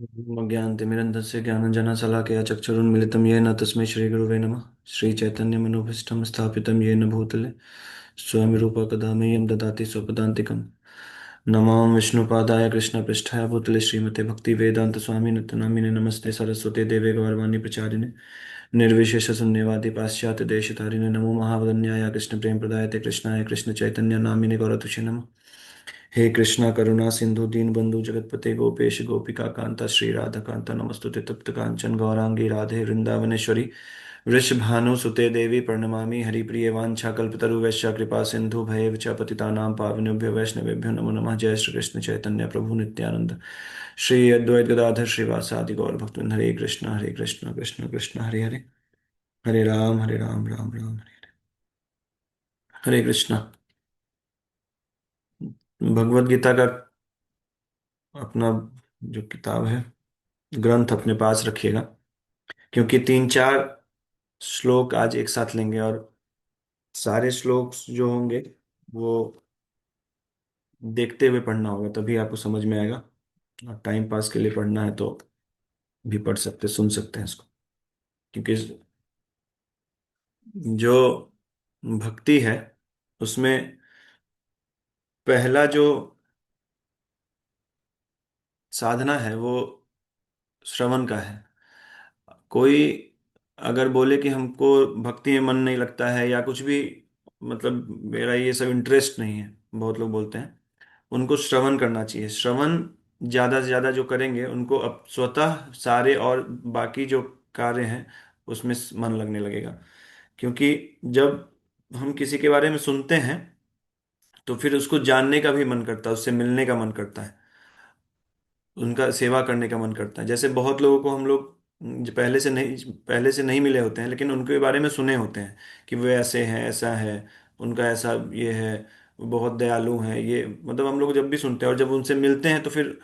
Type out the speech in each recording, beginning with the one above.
अज्ञानतिमिरन्धस्य ज्ञानञ्जनशलाकया चक्षुरुन्मिलितं येन तस्मै श्रीगुरुवे नमः। श्रीचैतन्यमनोभीष्टं स्थापितं येन भूतले स्वयं रूपा कदा मह्यं ददाति स्वपदान्तिकं। नमो विष्णुपादाय कृष्णपृष्ठाय भूतले श्रीमते भक्तिवेदान्तस्वामिनित्य नामिने नमस्ते सरस्वती देवे गौरवाणी प्रचारिणे निर्विशेषशून्यवादी पाश्चात्य देशतारिणे नमो महावदन्याय कृष्णप्रेमप्रदायते कृष्णाय कृष्णचैतन्य नामिने गौरतुषे नमः। हे कृष्णा करुणा सिंधु दीनबंधु जगतपते गोपेश गोपिका कांता श्री राधा कांता नमस्तुते तप्त कांचन गौरांगी राधे वृंदावनेश्वरी वृषभानुसुते देवी प्रणमामि हरिप्रिय वाञ्छाकल्पतरुवैश्च कृपा सिंधु भैव च पतितानां पावनेभ्यो वैष्णवेभ्यो नमो नमः। जय श्री कृष्ण चैतन्य प्रभु नित्यानंद श्री अद्वैत गदाधर श्रीवासादि गौर भक्तवृंद। हरे कृष्ण कृष्ण कृष्ण हरे हरे हरे राम राम राम हरे कृष्ण। भगवद गीता का अपना जो किताब है, ग्रंथ अपने पास रखिएगा, क्योंकि तीन चार श्लोक आज एक साथ लेंगे और सारे श्लोक जो होंगे वो देखते हुए पढ़ना होगा, तभी आपको समझ में आएगा। और टाइम पास के लिए पढ़ना है तो भी पढ़ सकते, सुन सकते हैं इसको। क्योंकि जो भक्ति है उसमें पहला जो साधना है वो श्रवण का है। कोई अगर बोले कि हमको भक्ति में मन नहीं लगता है या कुछ भी, मतलब मेरा ये सब इंटरेस्ट नहीं है, बहुत लोग बोलते हैं, उनको श्रवण करना चाहिए। श्रवण ज़्यादा से ज़्यादा जो करेंगे उनको अब स्वतः सारे और बाकी जो कार्य हैं उसमें मन लगने लगेगा। क्योंकि जब हम किसी के बारे में सुनते हैं तो फिर उसको जानने का भी मन करता है, उससे मिलने का मन करता है, उनका सेवा करने का मन करता है। जैसे बहुत लोगों को हम लोग जो पहले से नहीं मिले होते हैं, लेकिन उनके बारे में सुने होते हैं कि वो ऐसे हैं, ऐसा है, उनका ऐसा ये है, वो बहुत दयालु हैं, ये मतलब हम लोग जब भी सुनते हैं और जब उनसे मिलते हैं तो फिर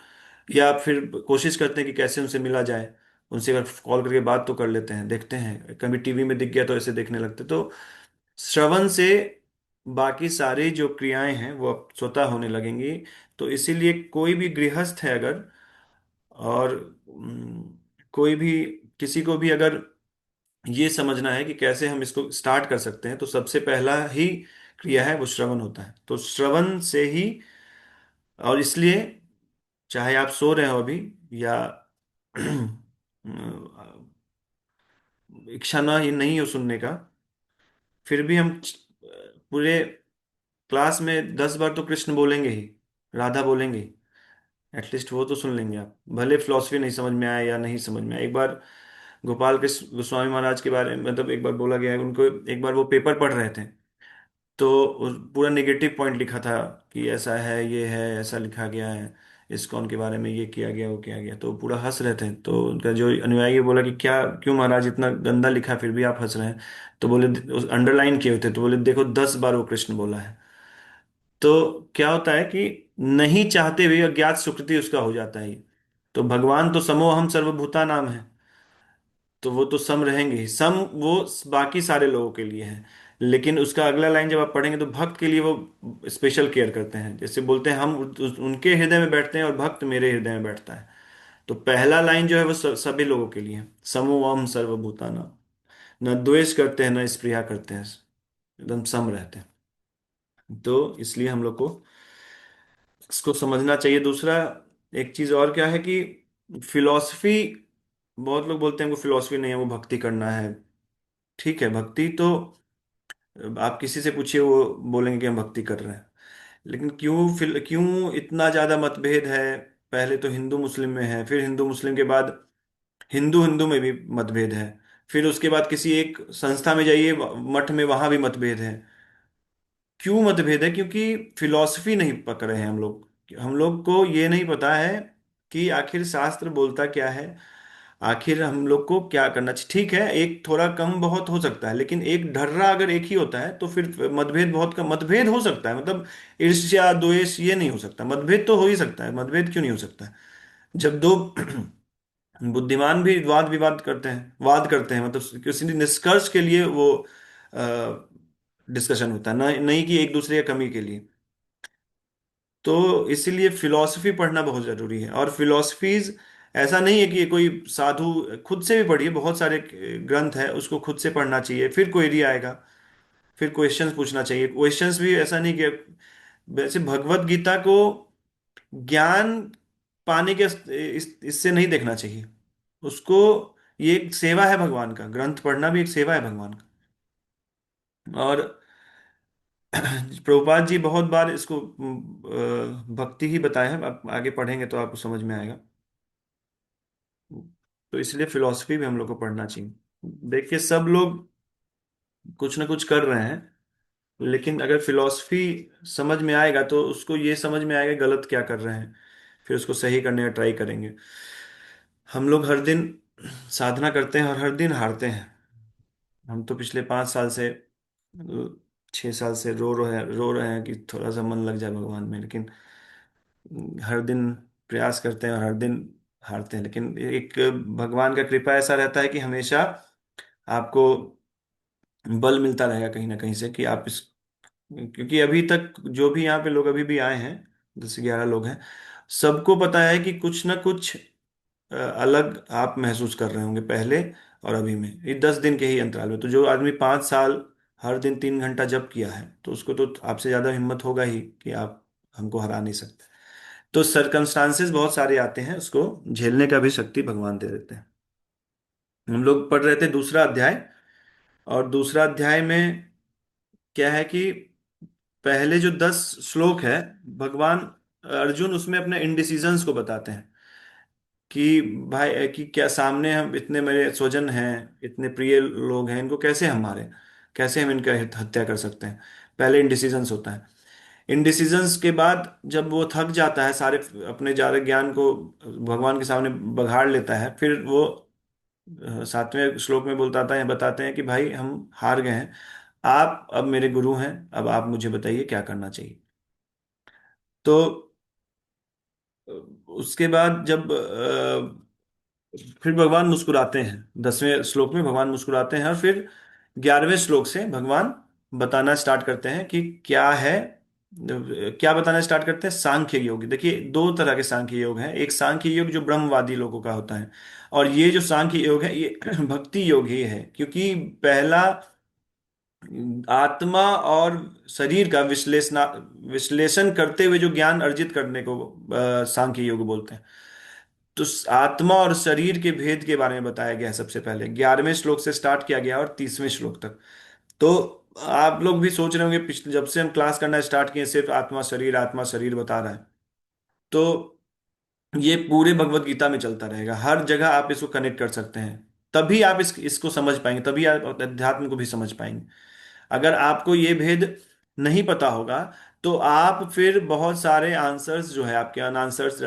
या फिर कोशिश करते हैं कि कैसे उनसे मिला जाए। उनसे अगर कॉल करके बात तो कर लेते हैं, देखते हैं, कभी टीवी में दिख गया तो ऐसे देखने लगते। तो श्रवण से बाकी सारी जो क्रियाएं हैं वो अब स्वतः होने लगेंगी। तो इसीलिए कोई भी गृहस्थ है अगर, और कोई भी, किसी को भी अगर ये समझना है कि कैसे हम इसको स्टार्ट कर सकते हैं, तो सबसे पहला ही क्रिया है वो श्रवण होता है। तो श्रवण से ही, और इसलिए चाहे आप सो रहे हो अभी या इच्छा ना ही नहीं हो सुनने का, फिर भी हम पूरे क्लास में 10 बार तो कृष्ण बोलेंगे ही, राधा बोलेंगे ही। एटलीस्ट वो तो सुन लेंगे आप, भले फिलॉसफी नहीं समझ में आए या नहीं समझ में आए। एक बार गोपाल कृष्ण गोस्वामी महाराज के बारे में, मतलब एक बार बोला गया है उनको, एक बार वो पेपर पढ़ रहे थे तो पूरा नेगेटिव पॉइंट लिखा था कि ऐसा है, ये है, ऐसा लिखा गया है, इस्कॉन के बारे में ये किया गया, वो किया गया, तो पूरा हंस रहे थे। तो उनका जो अनुयायी बोला कि क्या, क्यों महाराज इतना गंदा लिखा फिर भी आप हंस रहे हैं? तो बोले, अंडरलाइन किए हुए थे, तो बोले देखो 10 बार वो कृष्ण बोला है। तो क्या होता है कि नहीं चाहते हुए अज्ञात सुकृति उसका हो जाता है। तो भगवान तो समो हम सर्वभूता नाम है, तो वो तो सम रहेंगे ही, सम वो बाकी सारे लोगों के लिए है। लेकिन उसका अगला लाइन जब आप पढ़ेंगे तो भक्त के लिए वो स्पेशल केयर करते हैं। जैसे बोलते हैं हम उनके हृदय में बैठते हैं और भक्त मेरे हृदय में बैठता है। तो पहला लाइन जो है वो सभी लोगों के लिए है, समो हम सर्वभूताना, न द्वेष करते हैं न स्पृहा करते हैं, एकदम सम रहते हैं। तो इसलिए हम लोग को इसको समझना चाहिए। दूसरा एक चीज और क्या है कि फिलॉसफी, बहुत लोग बोलते हैं वो फिलॉसफी नहीं है, वो भक्ति करना है। ठीक है, भक्ति तो आप किसी से पूछिए वो बोलेंगे कि हम भक्ति कर रहे हैं। लेकिन क्यों इतना ज्यादा मतभेद है? पहले तो हिंदू मुस्लिम में है, फिर हिंदू मुस्लिम के बाद हिंदू हिंदू में भी मतभेद है, फिर उसके बाद किसी एक संस्था में जाइए, मठ में, वहां भी मतभेद है। क्यों मतभेद है? क्योंकि फिलॉसफी नहीं पकड़े हैं हम लोग। हम लोग को ये नहीं पता है कि आखिर शास्त्र बोलता क्या है, आखिर हम लोग को क्या करना चाहिए। ठीक है, एक थोड़ा कम बहुत हो सकता है, लेकिन एक ढर्रा अगर एक ही होता है तो फिर मतभेद बहुत कम, मतभेद हो सकता है, मतलब ईर्ष्या द्वेष ये नहीं हो सकता, मतभेद तो हो ही सकता है। मतभेद क्यों नहीं हो सकता? जब दो बुद्धिमान भी वाद विवाद करते हैं, वाद करते हैं, मतलब किसी निष्कर्ष के लिए वो डिस्कशन होता है, ना नहीं कि एक दूसरे की कमी के लिए। तो इसीलिए फिलॉसफी पढ़ना बहुत जरूरी है। और फिलॉसफीज ऐसा नहीं है कि कोई साधु, खुद से भी पढ़िए, बहुत सारे ग्रंथ है, उसको खुद से पढ़ना चाहिए, फिर क्वेरी आएगा, फिर क्वेश्चंस पूछना चाहिए। क्वेश्चंस भी ऐसा नहीं कि, वैसे भगवत गीता को ज्ञान पाने के इससे नहीं देखना चाहिए उसको। ये एक सेवा है भगवान का, ग्रंथ पढ़ना भी एक सेवा है भगवान का। और प्रभुपाद जी बहुत बार इसको भक्ति ही बताए हैं, आप आगे पढ़ेंगे तो आपको समझ में आएगा। तो इसलिए फिलॉसफी भी हम लोग को पढ़ना चाहिए। देखिए सब लोग कुछ ना कुछ कर रहे हैं, लेकिन अगर फिलॉसफी समझ में आएगा तो उसको ये समझ में आएगा गलत क्या कर रहे हैं, फिर उसको सही करने का ट्राई करेंगे। हम लोग हर दिन साधना करते हैं और हर दिन हारते हैं। हम तो पिछले 5 साल से, 6 साल से रो रहे हैं कि थोड़ा सा मन लग जाए भगवान में, लेकिन हर दिन प्रयास करते हैं और हर दिन हारते हैं। लेकिन एक भगवान का कृपा ऐसा रहता है कि हमेशा आपको बल मिलता रहेगा कहीं ना कहीं से कि आप इस, क्योंकि अभी तक जो भी यहाँ पे लोग अभी भी आए हैं, 10 11 लोग हैं, सबको पता है कि कुछ ना कुछ अलग आप महसूस कर रहे होंगे पहले और अभी में, ये 10 दिन के ही अंतराल में। तो जो आदमी 5 साल हर दिन 3 घंटा जप किया है, तो उसको तो आपसे ज्यादा हिम्मत होगा ही कि आप हमको हरा नहीं सकते। तो सरकमस्टांसेस बहुत सारे आते हैं, उसको झेलने का भी शक्ति भगवान दे देते हैं। हम लोग पढ़ रहे थे दूसरा अध्याय, और दूसरा अध्याय में क्या है कि पहले जो 10 श्लोक है, भगवान अर्जुन उसमें अपने इंडिसीजंस को बताते हैं कि भाई कि क्या सामने हम इतने मेरे स्वजन हैं, इतने प्रिय लोग हैं, इनको कैसे हम मारें, कैसे हम इनका हत्या कर सकते हैं। पहले इंडिसीजंस होता है। इंडिसीजंस के बाद जब वो थक जाता है, सारे अपने सारे ज्ञान को भगवान के सामने बघाड़ लेता है, फिर वो 7वें श्लोक में बोलता है, बताते हैं कि भाई हम हार गए हैं, आप अब मेरे गुरु हैं, अब आप मुझे बताइए क्या करना चाहिए। तो उसके बाद जब फिर भगवान मुस्कुराते हैं, 10वें श्लोक में भगवान मुस्कुराते हैं, और फिर 11वें श्लोक से भगवान बताना स्टार्ट करते हैं कि क्या है, क्या बताना स्टार्ट करते हैं, सांख्य योग। देखिए दो तरह के सांख्य योग हैं, एक सांख्य योग जो ब्रह्मवादी लोगों का होता है, और ये जो सांख्य योग है ये भक्ति योग ही है। क्योंकि पहला आत्मा और शरीर का विश्लेषण करते हुए जो ज्ञान अर्जित करने को सांख्य योग बोलते हैं। तो आत्मा और शरीर के भेद के बारे में बताया गया है सबसे पहले, 11वें श्लोक से स्टार्ट किया गया और 30वें श्लोक तक। तो आप लोग भी सोच रहे होंगे, पिछले जब से हम क्लास करना स्टार्ट किए सिर्फ आत्मा शरीर बता रहा है। तो ये पूरे भगवत गीता में चलता रहेगा, हर जगह आप इसको कनेक्ट कर सकते हैं। तभी आप इसको समझ पाएंगे, तभी आप अध्यात्म को भी समझ पाएंगे। अगर आपको ये भेद नहीं पता होगा, तो आप फिर बहुत सारे आंसर्स जो है आपके अनआंसर्स,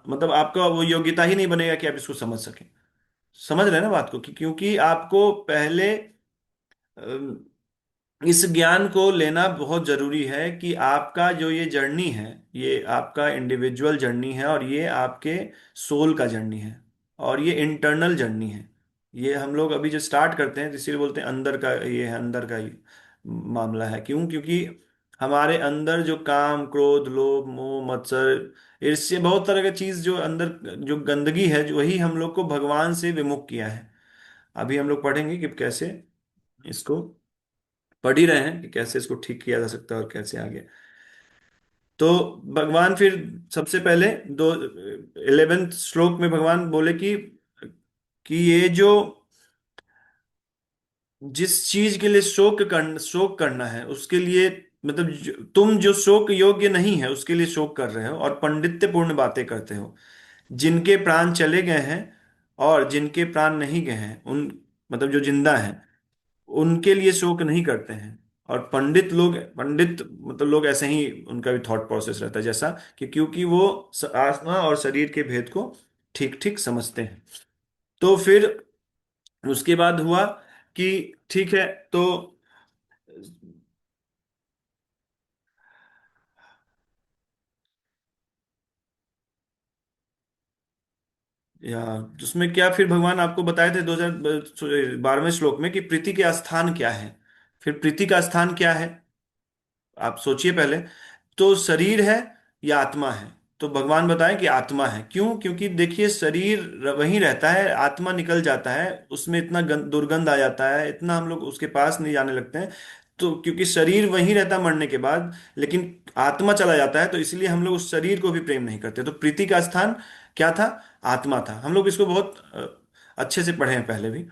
मतलब आपका वो योग्यता ही नहीं बनेगा कि आप इसको समझ सकें। समझ रहे हैं ना बात को, कि क्योंकि आपको पहले इस ज्ञान को लेना बहुत जरूरी है कि आपका जो ये जर्नी है, ये आपका इंडिविजुअल जर्नी है, और ये आपके सोल का जर्नी है, और ये इंटरनल जर्नी है। ये हम लोग अभी जो स्टार्ट करते हैं, इसीलिए बोलते हैं अंदर का ये है, अंदर का ये मामला है। क्यों? क्योंकि हमारे अंदर जो काम क्रोध लोभ मोह मत्सर ईर्ष्या, बहुत तरह का चीज जो अंदर जो गंदगी है, जो वही हम लोग को भगवान से विमुख किया है। अभी हम लोग पढ़ेंगे कि कैसे इसको, पढ़ ही रहे हैं कि कैसे इसको ठीक किया जा सकता है और कैसे आगे। तो भगवान फिर सबसे पहले दो 11वें श्लोक में भगवान बोले कि ये जो जिस चीज के लिए शोक करना है उसके लिए, मतलब तुम जो शोक योग्य नहीं है उसके लिए शोक कर रहे हो और पंडित्यपूर्ण बातें करते हो। जिनके प्राण चले गए हैं और जिनके प्राण नहीं गए हैं, उन मतलब जो जिंदा हैं, उनके लिए शोक नहीं करते हैं। और पंडित मतलब लोग ऐसे ही, उनका भी थॉट प्रोसेस रहता है जैसा कि, क्योंकि वो आत्मा और शरीर के भेद को ठीक ठीक समझते हैं। तो फिर उसके बाद हुआ कि ठीक है, तो या उसमें क्या, फिर भगवान आपको बताए थे 2012वें श्लोक में कि प्रीति के स्थान क्या है। फिर प्रीति का स्थान क्या है, आप सोचिए पहले। तो शरीर है या आत्मा है? तो भगवान बताएं कि आत्मा है। क्यों? क्योंकि देखिए शरीर वहीं रहता है, आत्मा निकल जाता है, उसमें इतना दुर्गंध आ जाता है, इतना हम लोग उसके पास नहीं जाने लगते हैं। तो क्योंकि शरीर वहीं रहता है मरने के बाद, लेकिन आत्मा चला जाता है, तो इसलिए हम लोग उस शरीर को भी प्रेम नहीं करते। तो प्रीति का स्थान क्या था? आत्मा था। हम लोग इसको बहुत अच्छे से पढ़े हैं पहले भी।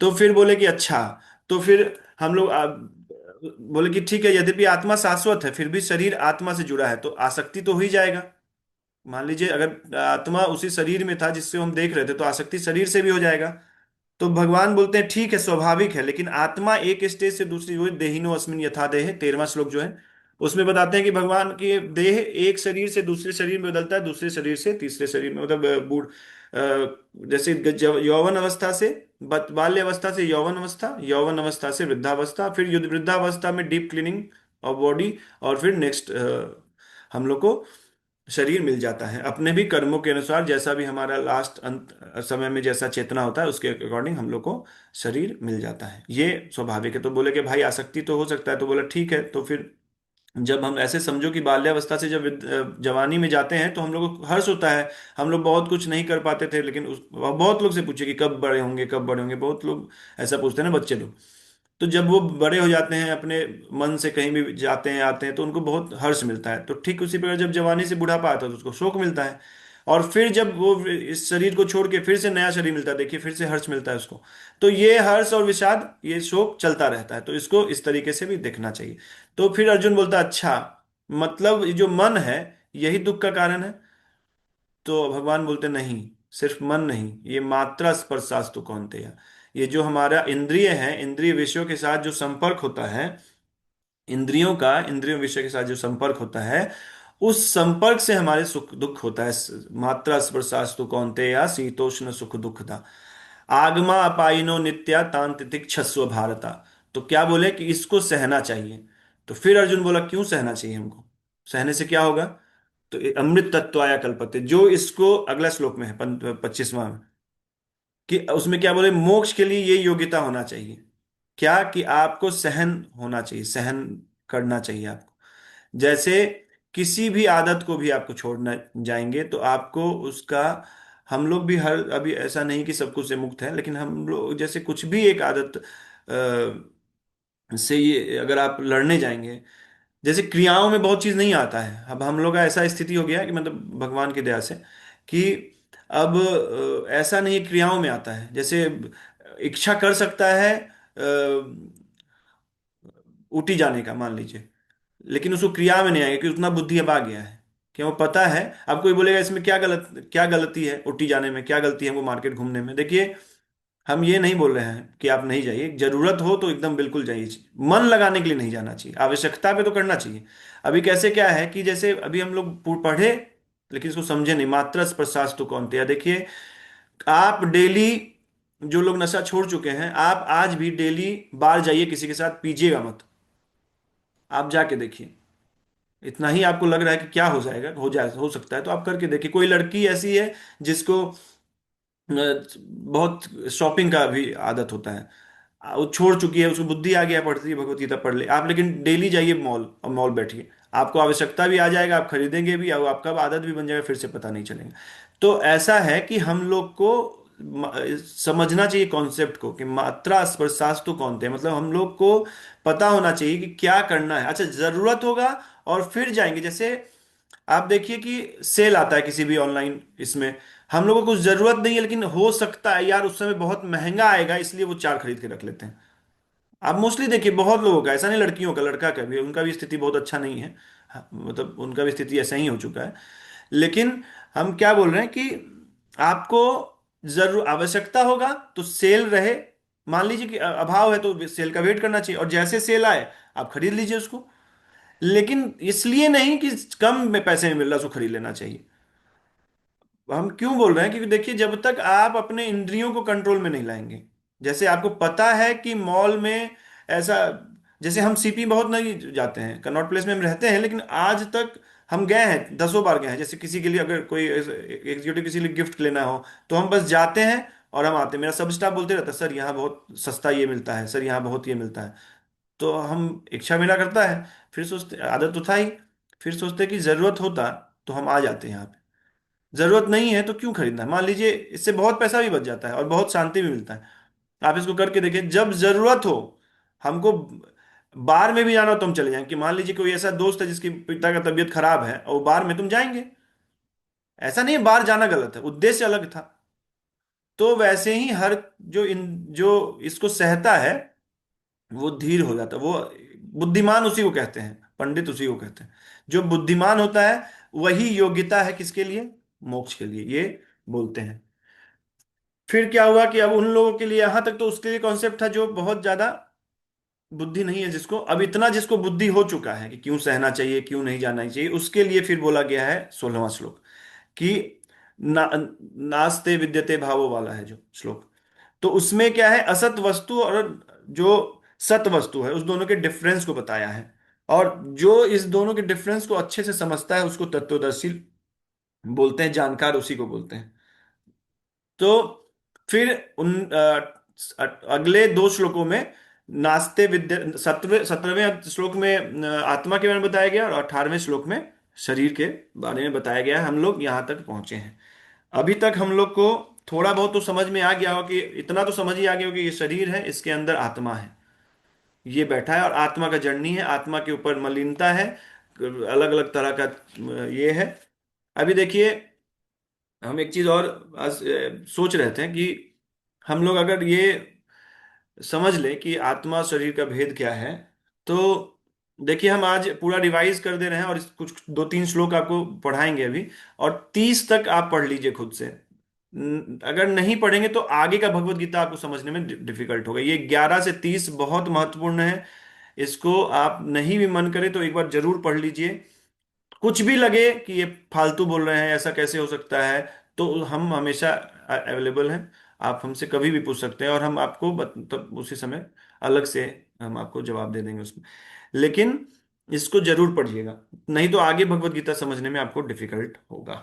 तो फिर बोले कि अच्छा, तो फिर हम लोग बोले कि ठीक है, यद्यपि आत्मा शाश्वत है फिर भी शरीर आत्मा से जुड़ा है, तो आसक्ति तो हो ही जाएगा। मान लीजिए अगर आत्मा उसी शरीर में था जिससे हम देख रहे थे, तो आसक्ति शरीर से भी हो जाएगा। तो भगवान बोलते हैं ठीक है, स्वाभाविक है, लेकिन आत्मा एक स्टेज से दूसरी, वो देहिनो अस्मिन यथा देह 13वां श्लोक जो है, उसमें बताते हैं कि भगवान की देह एक शरीर से दूसरे शरीर में बदलता है, दूसरे शरीर से तीसरे शरीर में, मतलब बूढ़ जैसे यौवन अवस्था से, बाल्य अवस्था से यौवन अवस्था, यौवन अवस्था से वृद्धावस्था, फिर युद्ध वृद्धावस्था में डीप क्लीनिंग ऑफ बॉडी, और फिर नेक्स्ट हम लोग को शरीर मिल जाता है अपने भी कर्मों के अनुसार, जैसा भी हमारा लास्ट अंत समय में जैसा चेतना होता है उसके अकॉर्डिंग हम लोग को शरीर मिल जाता है। ये स्वाभाविक है। तो बोले कि भाई आसक्ति तो हो सकता है, तो बोला ठीक है। तो फिर जब हम ऐसे समझो कि बाल्यावस्था से जब जवानी में जाते हैं तो हम लोग को हर्ष होता है। हम लोग बहुत कुछ नहीं कर पाते थे, लेकिन बहुत लोग से पूछे कि कब बड़े होंगे, कब बड़े होंगे, बहुत लोग ऐसा पूछते हैं ना, बच्चे लोग। तो जब वो बड़े हो जाते हैं, अपने मन से कहीं भी जाते हैं आते हैं, तो उनको बहुत हर्ष मिलता है। तो ठीक उसी प्रकार जब जवानी से बुढ़ापा आता है तो उसको शोक मिलता है। और फिर जब वो इस शरीर को छोड़ के फिर से नया शरीर मिलता है, देखिए फिर से हर्ष मिलता है उसको। तो ये हर्ष और विषाद, ये शोक चलता रहता है, तो इसको इस तरीके से भी देखना चाहिए। तो फिर अर्जुन बोलता है अच्छा, मतलब ये जो मन है यही दुख का कारण है? तो भगवान बोलते नहीं, सिर्फ मन नहीं, ये मात्रा स्पर्शास्तु कौन्तेय, ये जो हमारा इंद्रिय है, इंद्रिय विषयों के साथ जो संपर्क होता है, इंद्रियों का इंद्रियों विषय के साथ जो संपर्क होता है, उस संपर्क से हमारे सुख दुख होता है। मात्रा स्पर्शास्तु कौन्तेय शीतोष्ण सुख दुखदा, आगमा अपाइनो नित्या तान तितिक्षस्व भारता। तो क्या बोले कि इसको सहना चाहिए। तो फिर अर्जुन बोला क्यों सहना चाहिए हमको, सहने से क्या होगा? तो ये अमृत तत्वाया कल्पते, जो इसको अगला श्लोक में है 25वां में, कि उसमें क्या बोले, मोक्ष के लिए ये योग्यता होना चाहिए। क्या? कि आपको सहन होना चाहिए, सहन करना चाहिए आपको। जैसे किसी भी आदत को भी आपको छोड़ना जाएंगे तो आपको उसका, हम लोग भी हर, अभी ऐसा नहीं कि सब कुछ से मुक्त है, लेकिन हम लोग जैसे कुछ भी एक आदत से ये अगर आप लड़ने जाएंगे, जैसे क्रियाओं में बहुत चीज नहीं आता है। अब हम लोग का ऐसा स्थिति हो गया है कि मतलब भगवान की दया से कि अब ऐसा नहीं क्रियाओं में आता है। जैसे इच्छा कर सकता है ऊटी जाने का, मान लीजिए, लेकिन उसको क्रिया में नहीं आएगा कि उतना बुद्धि अब आ गया है कि वो पता है। अब कोई बोलेगा इसमें क्या गलती है ऊटी जाने में, क्या गलती है वो मार्केट घूमने में? देखिए हम ये नहीं बोल रहे हैं कि आप नहीं जाइए, जरूरत हो तो एकदम बिल्कुल जाइए, मन लगाने के लिए नहीं जाना चाहिए, आवश्यकता पे तो करना चाहिए। अभी कैसे क्या है कि जैसे अभी हम लोग पढ़े लेकिन इसको समझे नहीं, मात्रा प्रसाद तो कौन थे। देखिए आप डेली, जो लोग नशा छोड़ चुके हैं, आप आज भी डेली बाहर जाइए, किसी के साथ पीजिएगा मत। आप जाके देखिए, इतना ही आपको लग रहा है कि क्या हो जाएगा, हो सकता है, तो आप करके देखिए। कोई लड़की ऐसी है जिसको बहुत शॉपिंग का भी आदत होता है, वो छोड़ चुकी है, उसको बुद्धि आ गया, पढ़ती है भगवत गीता पढ़ ले आप, लेकिन डेली जाइए मॉल और मॉल बैठिए, आपको आवश्यकता भी आ जाएगा, आप खरीदेंगे भी, और आपका आदत भी बन जाएगा, फिर से पता नहीं चलेगा। तो ऐसा है कि हम लोग को समझना चाहिए कॉन्सेप्ट को, कि मात्रा स्पर्शास्तु कौन थे, मतलब हम लोग को पता होना चाहिए कि क्या करना है। अच्छा, जरूरत होगा और फिर जाएंगे। जैसे आप देखिए कि सेल आता है किसी भी ऑनलाइन इसमें, हम लोगों को कुछ जरूरत नहीं है, लेकिन हो सकता है यार उस समय बहुत महंगा आएगा, इसलिए वो चार खरीद के रख लेते हैं। आप मोस्टली देखिए बहुत लोगों का, ऐसा नहीं लड़कियों का, लड़का का भी, उनका भी स्थिति बहुत अच्छा नहीं है। हाँ, मतलब उनका भी स्थिति ऐसा ही हो चुका है। लेकिन हम क्या बोल रहे हैं कि आपको जरूर आवश्यकता होगा तो सेल रहे, मान लीजिए कि अभाव है तो सेल का वेट करना चाहिए, और जैसे सेल आए आप खरीद लीजिए उसको। लेकिन इसलिए नहीं कि कम में पैसे में मिल रहा है उसको खरीद लेना चाहिए। हम क्यों बोल रहे हैं? क्योंकि देखिए जब तक आप अपने इंद्रियों को कंट्रोल में नहीं लाएंगे, जैसे आपको पता है कि मॉल में ऐसा, जैसे हम सीपी बहुत नहीं जाते हैं, कनॉट प्लेस में हम रहते हैं, लेकिन आज तक हम गए हैं, 10 बार गए हैं। जैसे किसी के लिए अगर कोई एग्जीक्यूटिव किसी लिए गिफ्ट लेना हो, तो हम बस जाते हैं और हम आते हैं। मेरा सब स्टाफ बोलते रहता है सर यहाँ बहुत सस्ता ये मिलता है, सर यहाँ बहुत ये मिलता है। तो हम, इच्छा मेरा करता है, फिर सोचते, आदत तो था ही, फिर सोचते कि जरूरत होता तो हम आ जाते हैं यहाँ पे। जरूरत नहीं है तो क्यों खरीदना है? मान लीजिए इससे बहुत पैसा भी बच जाता है और बहुत शांति भी मिलता है। आप इसको करके देखिए, जब जरूरत हो हमको, बार में भी जाना हो तो हम चले जाएं। कि मान लीजिए कोई ऐसा दोस्त है जिसकी पिता का तबीयत खराब है और बार में तुम जाएंगे। ऐसा नहीं है बाहर जाना गलत है, उद्देश्य अलग था। तो वैसे ही हर जो इसको सहता है वो धीर हो जाता है। वो बुद्धिमान उसी को कहते हैं, पंडित उसी को कहते हैं। जो बुद्धिमान होता है वही योग्यता है किसके लिए? मोक्ष के लिए, ये बोलते हैं। फिर क्या हुआ कि अब उन लोगों के लिए, यहां तक तो उसके लिए कॉन्सेप्ट था जो बहुत ज्यादा बुद्धि नहीं है जिसको, अब इतना जिसको बुद्धि हो चुका है कि क्यों सहना चाहिए, क्यों नहीं जाना चाहिए, उसके लिए फिर बोला गया है 16वां श्लोक कि नास्ते विद्यते भावो वाला है जो श्लोक। तो उसमें क्या है, असत वस्तु और जो सत वस्तु है उस दोनों के डिफरेंस को बताया है। और जो इस दोनों के डिफरेंस को अच्छे से समझता है उसको तत्वदर्शी बोलते हैं, जानकार उसी को बोलते हैं। तो फिर उन अगले दो श्लोकों में नास्ते विद्या, 17वें श्लोक में आत्मा के बारे में बताया गया और 18वें श्लोक में शरीर के बारे में बताया गया है। हम लोग यहाँ तक पहुंचे हैं। अभी तक हम लोग को थोड़ा बहुत तो समझ में आ गया हो, कि इतना तो समझ ही आ गया हो कि ये शरीर है, इसके अंदर आत्मा है, ये बैठा है और आत्मा का जर्नी है, आत्मा के ऊपर मलिनता है, अलग अलग तरह का ये है। अभी देखिए, हम एक चीज और आज, सोच रहे थे कि हम लोग अगर ये समझ लें कि आत्मा शरीर का भेद क्या है, तो देखिए हम आज पूरा रिवाइज कर दे रहे हैं और कुछ दो तीन श्लोक आपको पढ़ाएंगे अभी, और 30 तक आप पढ़ लीजिए खुद से। अगर नहीं पढ़ेंगे तो आगे का भगवत गीता आपको समझने में डिफिकल्ट होगा। ये 11 से 30 बहुत महत्वपूर्ण है। इसको आप नहीं भी मन करे तो एक बार जरूर पढ़ लीजिए। कुछ भी लगे कि ये फालतू बोल रहे हैं, ऐसा कैसे हो सकता है, तो हम हमेशा अवेलेबल हैं। आप हमसे कभी भी पूछ सकते हैं और हम आपको तब उसी समय अलग से हम आपको जवाब दे देंगे उसमें। लेकिन इसको जरूर पढ़िएगा, नहीं तो आगे भगवत गीता समझने में आपको डिफिकल्ट होगा।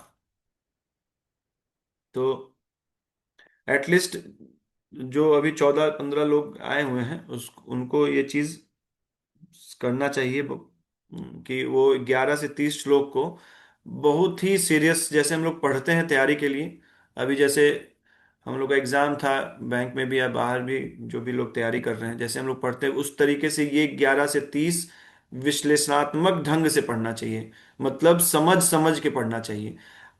तो एटलीस्ट जो अभी 14-15 लोग आए हुए हैं उस उनको ये चीज करना चाहिए, कि वो 11 से 30 श्लोक को बहुत ही सीरियस, जैसे हम लोग पढ़ते हैं तैयारी के लिए। अभी जैसे हम लोग का एग्जाम था बैंक में भी या बाहर भी, जो भी लोग तैयारी कर रहे हैं, जैसे हम लोग पढ़ते हैं उस तरीके से ये 11 से 30 विश्लेषणात्मक ढंग से पढ़ना चाहिए। मतलब समझ समझ के पढ़ना चाहिए।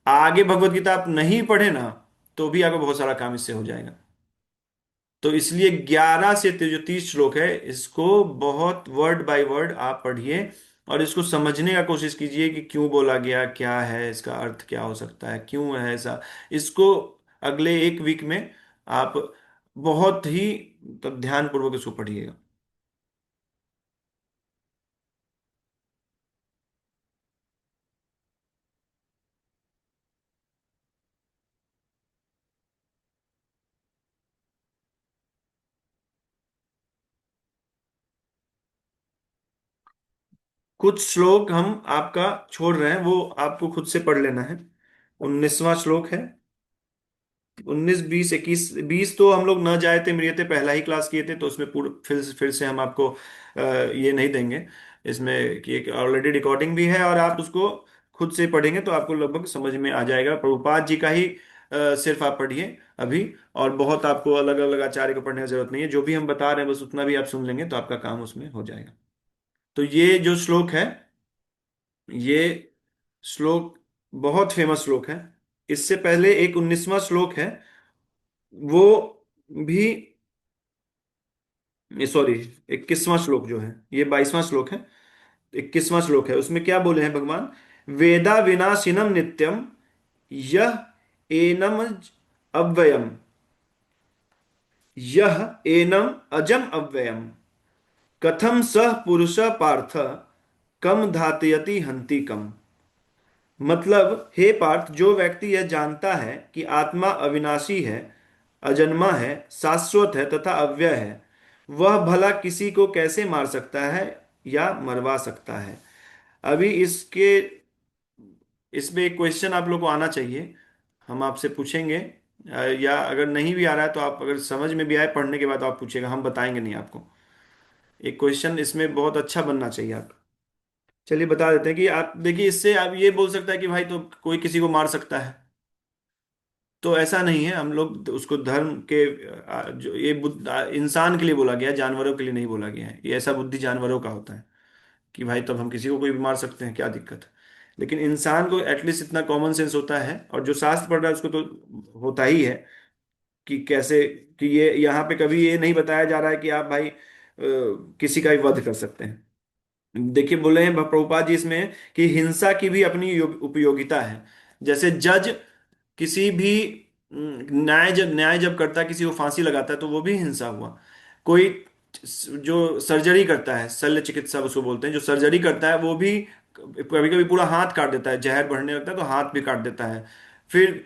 आगे भगवत गीता आप नहीं पढ़े ना, तो भी आपको बहुत सारा काम इससे हो जाएगा। तो इसलिए 11 से जो 30 श्लोक है इसको बहुत वर्ड बाय वर्ड आप पढ़िए और इसको समझने का कोशिश कीजिए कि क्यों बोला गया, क्या है इसका अर्थ, क्या हो सकता है, क्यों है ऐसा। इसको अगले एक वीक में आप बहुत ही तब ध्यान पूर्वक इसको पढ़िएगा। कुछ श्लोक हम आपका छोड़ रहे हैं, वो आपको खुद से पढ़ लेना है। 19वां श्लोक है। 19, 20, 21, 20 तो हम लोग न जायते म्रियते पहला ही क्लास किए थे, तो उसमें पूरा फिर से हम आपको ये नहीं देंगे। इसमें कि एक ऑलरेडी रिकॉर्डिंग भी है और आप उसको खुद से पढ़ेंगे तो आपको लगभग समझ में आ जाएगा। प्रभुपाद जी का ही सिर्फ आप पढ़िए अभी। और बहुत आपको अलग अलग आचार्य को पढ़ने की जरूरत नहीं है, जो भी हम बता रहे हैं बस उतना भी आप सुन लेंगे तो आपका काम उसमें हो जाएगा। तो ये जो श्लोक है, ये श्लोक बहुत फेमस श्लोक है। इससे पहले एक 19वां श्लोक है, वो भी, सॉरी, 21वां श्लोक जो है, ये 22वां श्लोक है। 21वां श्लोक है, उसमें क्या बोले हैं भगवान? वेदा विनाशिनम नित्यम यह एनम अव्ययम, यह एनम अजम अव्ययम, कथम सह पुरुष पार्थ कम धातयति हंति कम। मतलब हे पार्थ, जो व्यक्ति यह जानता है कि आत्मा अविनाशी है, अजन्मा है, शाश्वत है तथा अव्यय है, वह भला किसी को कैसे मार सकता है या मरवा सकता है? अभी इसमें एक क्वेश्चन आप लोग को आना चाहिए, हम आपसे पूछेंगे। या अगर नहीं भी आ रहा है तो आप, अगर समझ में भी आए पढ़ने के बाद आप पूछेगा, हम बताएंगे नहीं आपको। एक क्वेश्चन इसमें बहुत अच्छा बनना चाहिए आप। चलिए बता देते हैं कि आप देखिए, इससे आप ये बोल सकता है कि भाई तो कोई किसी को मार सकता है, तो ऐसा नहीं है। हम लोग उसको धर्म के जो ये इंसान के लिए बोला गया है, जानवरों के लिए नहीं बोला गया है। ये ऐसा बुद्धि जानवरों का होता है कि भाई तब हम किसी को कोई भी मार सकते हैं, क्या दिक्कत है। लेकिन इंसान को एटलीस्ट इतना कॉमन सेंस होता है, और जो शास्त्र पढ़ रहा है उसको तो होता ही है कि कैसे, कि ये यहाँ पे कभी ये नहीं बताया जा रहा है कि आप भाई किसी का भी वध कर सकते हैं। देखिए बोले हैं प्रभुपाद जी इसमें कि हिंसा की भी अपनी उपयोगिता है। जैसे जज किसी भी न्याय जब करता है, किसी को फांसी लगाता है, तो वो भी हिंसा हुआ। कोई जो सर्जरी करता है, शल्य चिकित्सा उसको बोलते हैं, जो सर्जरी करता है वो भी कभी कभी पूरा हाथ काट देता है, जहर बढ़ने लगता है तो हाथ भी काट देता है। फिर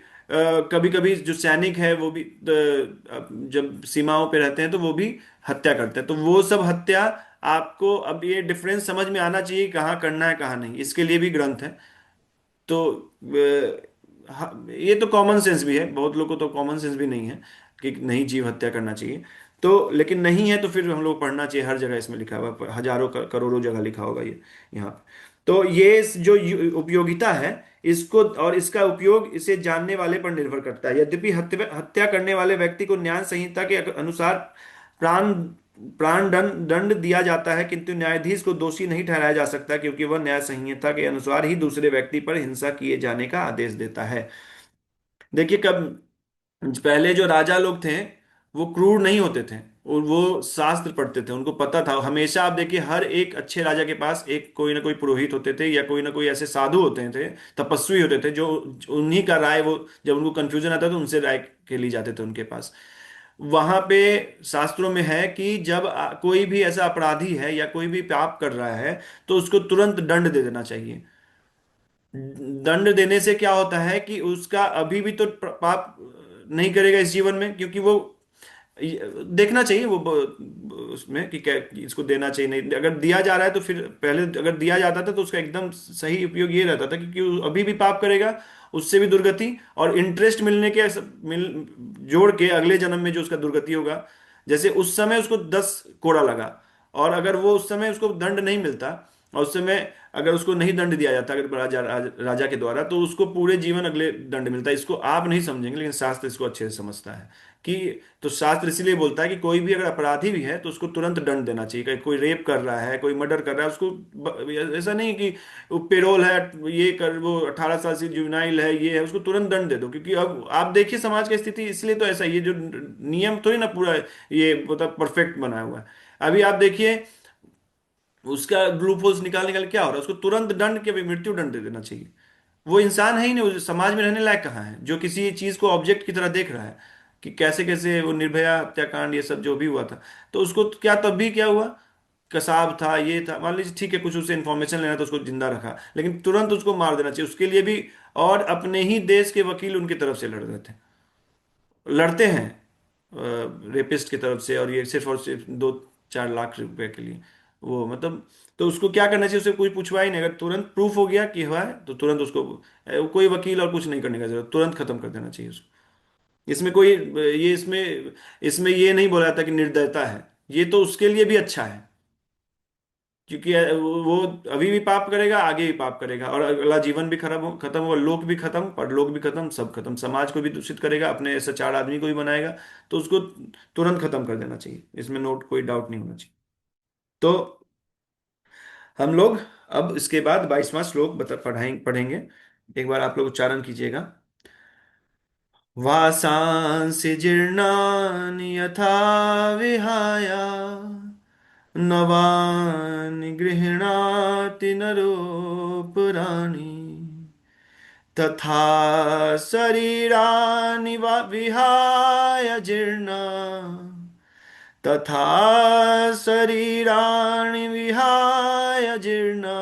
कभी कभी जो सैनिक है वो भी जब सीमाओं पे रहते हैं तो वो भी हत्या करते हैं। तो वो सब हत्या आपको अब ये डिफरेंस समझ में आना चाहिए, कहाँ करना है कहाँ नहीं, इसके लिए भी ग्रंथ है। तो ये तो कॉमन सेंस भी है, बहुत लोगों को तो कॉमन सेंस भी नहीं है कि नहीं जीव हत्या करना चाहिए। तो लेकिन नहीं है तो फिर हम लोग पढ़ना चाहिए, हर जगह इसमें लिखा हुआ है, हजारों करोड़ों जगह लिखा होगा ये यहाँ पे। तो ये जो उपयोगिता है, इसको और इसका उपयोग इसे जानने वाले पर निर्भर करता है। यद्यपि हत्या हत्या करने वाले व्यक्ति को न्याय संहिता के अनुसार प्राण प्राण दंड दंड दिया जाता है, किंतु न्यायाधीश को दोषी नहीं ठहराया जा सकता, क्योंकि वह न्याय संहिता के अनुसार ही दूसरे व्यक्ति पर हिंसा किए जाने का आदेश देता है। देखिए, कब पहले जो राजा लोग थे वो क्रूर नहीं होते थे, और वो शास्त्र पढ़ते थे, उनको पता था। हमेशा आप देखिए हर एक अच्छे राजा के पास एक कोई ना कोई पुरोहित होते थे, या कोई ना कोई ऐसे साधु होते थे, तपस्वी होते थे, जो उन्हीं का राय, वो जब उनको कंफ्यूजन आता तो उनसे राय के लिए जाते थे उनके पास। वहां पे शास्त्रों में है कि जब कोई भी ऐसा अपराधी है या कोई भी पाप कर रहा है, तो उसको तुरंत दंड दे देना चाहिए। दंड देने से क्या होता है कि उसका अभी भी तो पाप नहीं करेगा इस जीवन में, क्योंकि वो देखना चाहिए वो उसमें कि क्या कि इसको देना चाहिए, नहीं अगर दिया जा रहा है तो फिर पहले अगर दिया जाता था तो उसका एकदम सही उपयोग ये रहता था, क्योंकि वो अभी भी पाप करेगा, उससे भी दुर्गति, और इंटरेस्ट मिलने के जोड़ के अगले जन्म में जो उसका दुर्गति होगा। जैसे उस समय उसको 10 कोड़ा लगा, और अगर वो उस समय उसको दंड नहीं मिलता, और उस समय अगर उसको नहीं दंड दिया जाता, अगर राजा के द्वारा, तो उसको पूरे जीवन अगले दंड मिलता है। इसको आप नहीं समझेंगे, लेकिन शास्त्र इसको अच्छे से समझता है कि, तो शास्त्र इसीलिए बोलता है कि कोई भी अगर अपराधी भी है तो उसको तुरंत दंड देना चाहिए। कोई रेप कर रहा है, कोई मर्डर कर रहा है, उसको ऐसा नहीं कि वो पेरोल है, ये कर, वो 18 साल से जुवेनाइल है, ये है, उसको तुरंत दंड दे दो। क्योंकि अब आप देखिए समाज की स्थिति, इसलिए तो ऐसा ये जो नियम थोड़ी ना पूरा ये मतलब परफेक्ट बना हुआ है। अभी आप देखिए उसका ग्लूकोज निकाल निकाल क्या हो रहा है, उसको तुरंत दंड के भी मृत्यु दंड दे देना चाहिए। वो इंसान है ही नहीं, उस समाज में रहने लायक कहाँ है, जो किसी चीज को ऑब्जेक्ट की तरह देख रहा है कि कैसे कैसे वो निर्भया हत्याकांड ये सब जो भी हुआ था। तो उसको क्या तब भी क्या हुआ, कसाब था, ये था, मान लीजिए ठीक है, कुछ उससे इन्फॉर्मेशन लेना तो उसको जिंदा रखा, लेकिन तुरंत उसको मार देना चाहिए उसके लिए भी। और अपने ही देश के वकील उनकी तरफ से लड़ रहे थे, लड़ते हैं रेपिस्ट की तरफ से, और ये सिर्फ और सिर्फ 2-4 लाख रुपए के लिए, वो मतलब। तो उसको क्या करना चाहिए, उसे कोई पूछवा ही नहीं, अगर तुरंत प्रूफ हो गया कि हुआ है तो तुरंत उसको कोई वकील और कुछ नहीं करने का जरूरत, तुरंत खत्म कर देना चाहिए उसको। इसमें कोई ये इसमें इसमें ये नहीं बोला जाता कि निर्दयता है, ये तो उसके लिए भी अच्छा है, क्योंकि वो अभी भी पाप करेगा, आगे भी पाप करेगा, और अगला जीवन भी खराब हो, खत्म होगा, लोक भी खत्म, परलोक भी खत्म, सब खत्म, समाज को भी दूषित करेगा, अपने ऐसे 4 आदमी को भी बनाएगा। तो उसको तुरंत खत्म कर देना चाहिए, इसमें नोट कोई डाउट नहीं होना चाहिए। तो हम लोग अब इसके बाद 22वां श्लोक पढ़ेंगे। एक बार आप लोग उच्चारण कीजिएगा। वासांसि जीर्णानि यथा विहाय नवानि गृह्णाति नरोपराणि, तथा शरीराणि विहाय जीर्णा, तथा शरीराणि विहाय जीर्णा,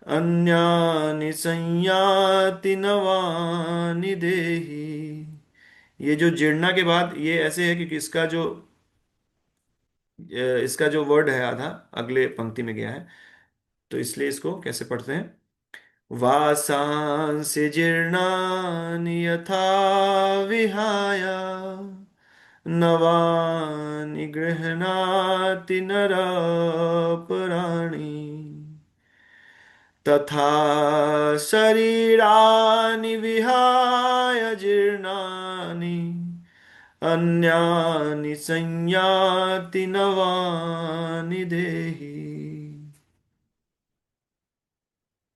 अन्यानि संयाति नवानि देहि। ये जो जीर्णा के बाद ये ऐसे है क्योंकि इसका जो वर्ड है आधा अगले पंक्ति में गया है, तो इसलिए इसको कैसे पढ़ते हैं। वासांसि जीर्णानि यथा विहाय नवानि गृह्णाति नरपराणि, तथा शरीराणि विहाय जीर्णानि अन्यानि संयाति नवानि देहि।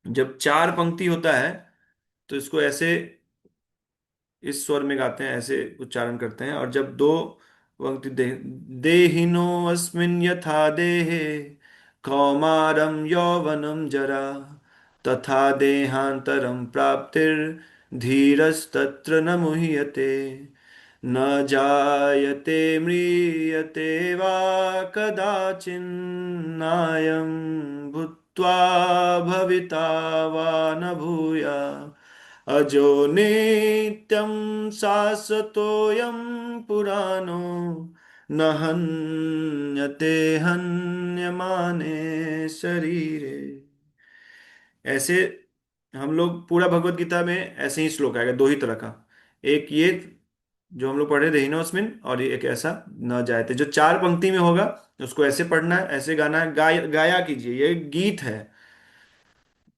जब चार पंक्ति होता है तो इसको ऐसे इस स्वर में गाते हैं, ऐसे उच्चारण करते हैं। और जब दो पंक्ति देहिनो अस्मिन् यथा देहे कौमारम यौवनम जरा तथा देहांतरम प्राप्तिर् धीरस्तत्र न मुह्यते न जायते म्रियते वा कदाचिन्नायं भूत्वा भविता वा न भूया अजो नित्यं शाश्वतोऽयं पुराणो न हन्यते हन्यमाने शरीरे। ऐसे हम लोग पूरा भगवत गीता में ऐसे ही श्लोक आएगा, दो ही तरह का। एक ये जो हम लोग पढ़ रहे थे हिनोस्मिन, और ये एक ऐसा न जायते जो चार पंक्ति में होगा। उसको ऐसे पढ़ना है, ऐसे गाना है, गाया कीजिए। ये गीत है,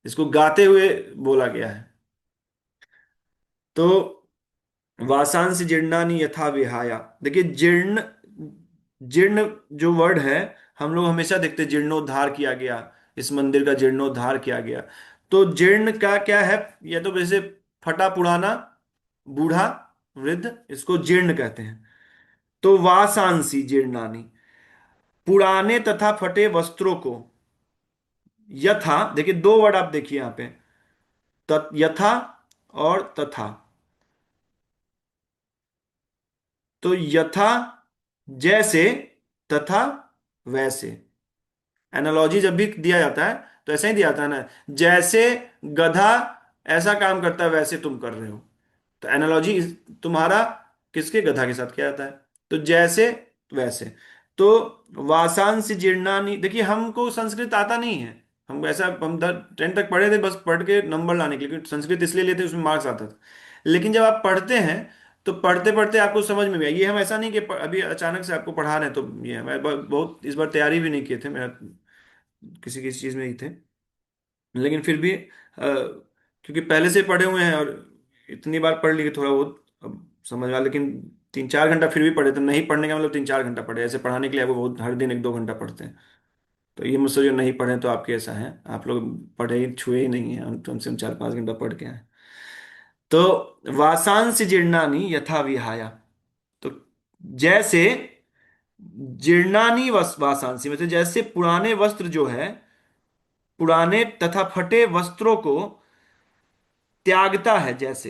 इसको गाते हुए बोला गया है। तो वासांस जीर्णानि यथा विहाया, देखिए जीर्ण, जीर्ण जो वर्ड है, हम लोग हमेशा देखते हैं जीर्णोद्धार किया गया, इस मंदिर का जीर्णोद्धार किया गया। तो जीर्ण का क्या है? या तो जैसे फटा पुराना, बूढ़ा, वृद्ध, इसको जीर्ण कहते हैं। तो वासांसी जीर्णानि, पुराने तथा फटे वस्त्रों को, यथा, देखिए दो वर्ड आप देखिए यहां पे, यथा और तथा। तो यथा जैसे, तथा वैसे। एनालॉजी जब भी दिया जाता है तो ऐसा ही दिया जाता है ना, जैसे गधा ऐसा काम करता है वैसे तुम कर रहे हो। तो एनालॉजी तुम्हारा किसके, गधा के साथ किया जाता है। तो जैसे वैसे। तो वासांस जीर्णानि, देखिए हमको संस्कृत आता नहीं है। हम ऐसा, हम 10 तक पढ़े थे बस पढ़ के नंबर लाने के लिए, क्योंकि संस्कृत इसलिए लेते उसमें मार्क्स आता था। लेकिन जब आप पढ़ते हैं तो पढ़ते पढ़ते आपको समझ में भी आए। ये हम ऐसा नहीं कि अभी अचानक से आपको पढ़ा रहे हैं। तो ये मैं बहुत इस बार तैयारी भी नहीं किए थे, मेरा किसी किसी चीज़ में ही थे। लेकिन फिर भी क्योंकि पहले से पढ़े हुए हैं और इतनी बार पढ़ लिए थोड़ा बहुत अब समझ आ। लेकिन 3-4 घंटा फिर भी पढ़े, तो नहीं पढ़ने का मतलब 3-4 घंटा पढ़े। ऐसे पढ़ाने के लिए आपको बहुत हर दिन 1-2 घंटा पढ़ते हैं। तो ये मुझसे जो नहीं पढ़े तो आपके ऐसा है, आप लोग पढ़े ही छुए ही नहीं है, हम कम से कम 4-5 घंटा पढ़ के आए। तो वासांस जीर्णानि यथा विहाया, तो जैसे जीर्णानि वासांसी, मतलब जैसे पुराने वस्त्र जो है, पुराने तथा फटे वस्त्रों को त्यागता है, जैसे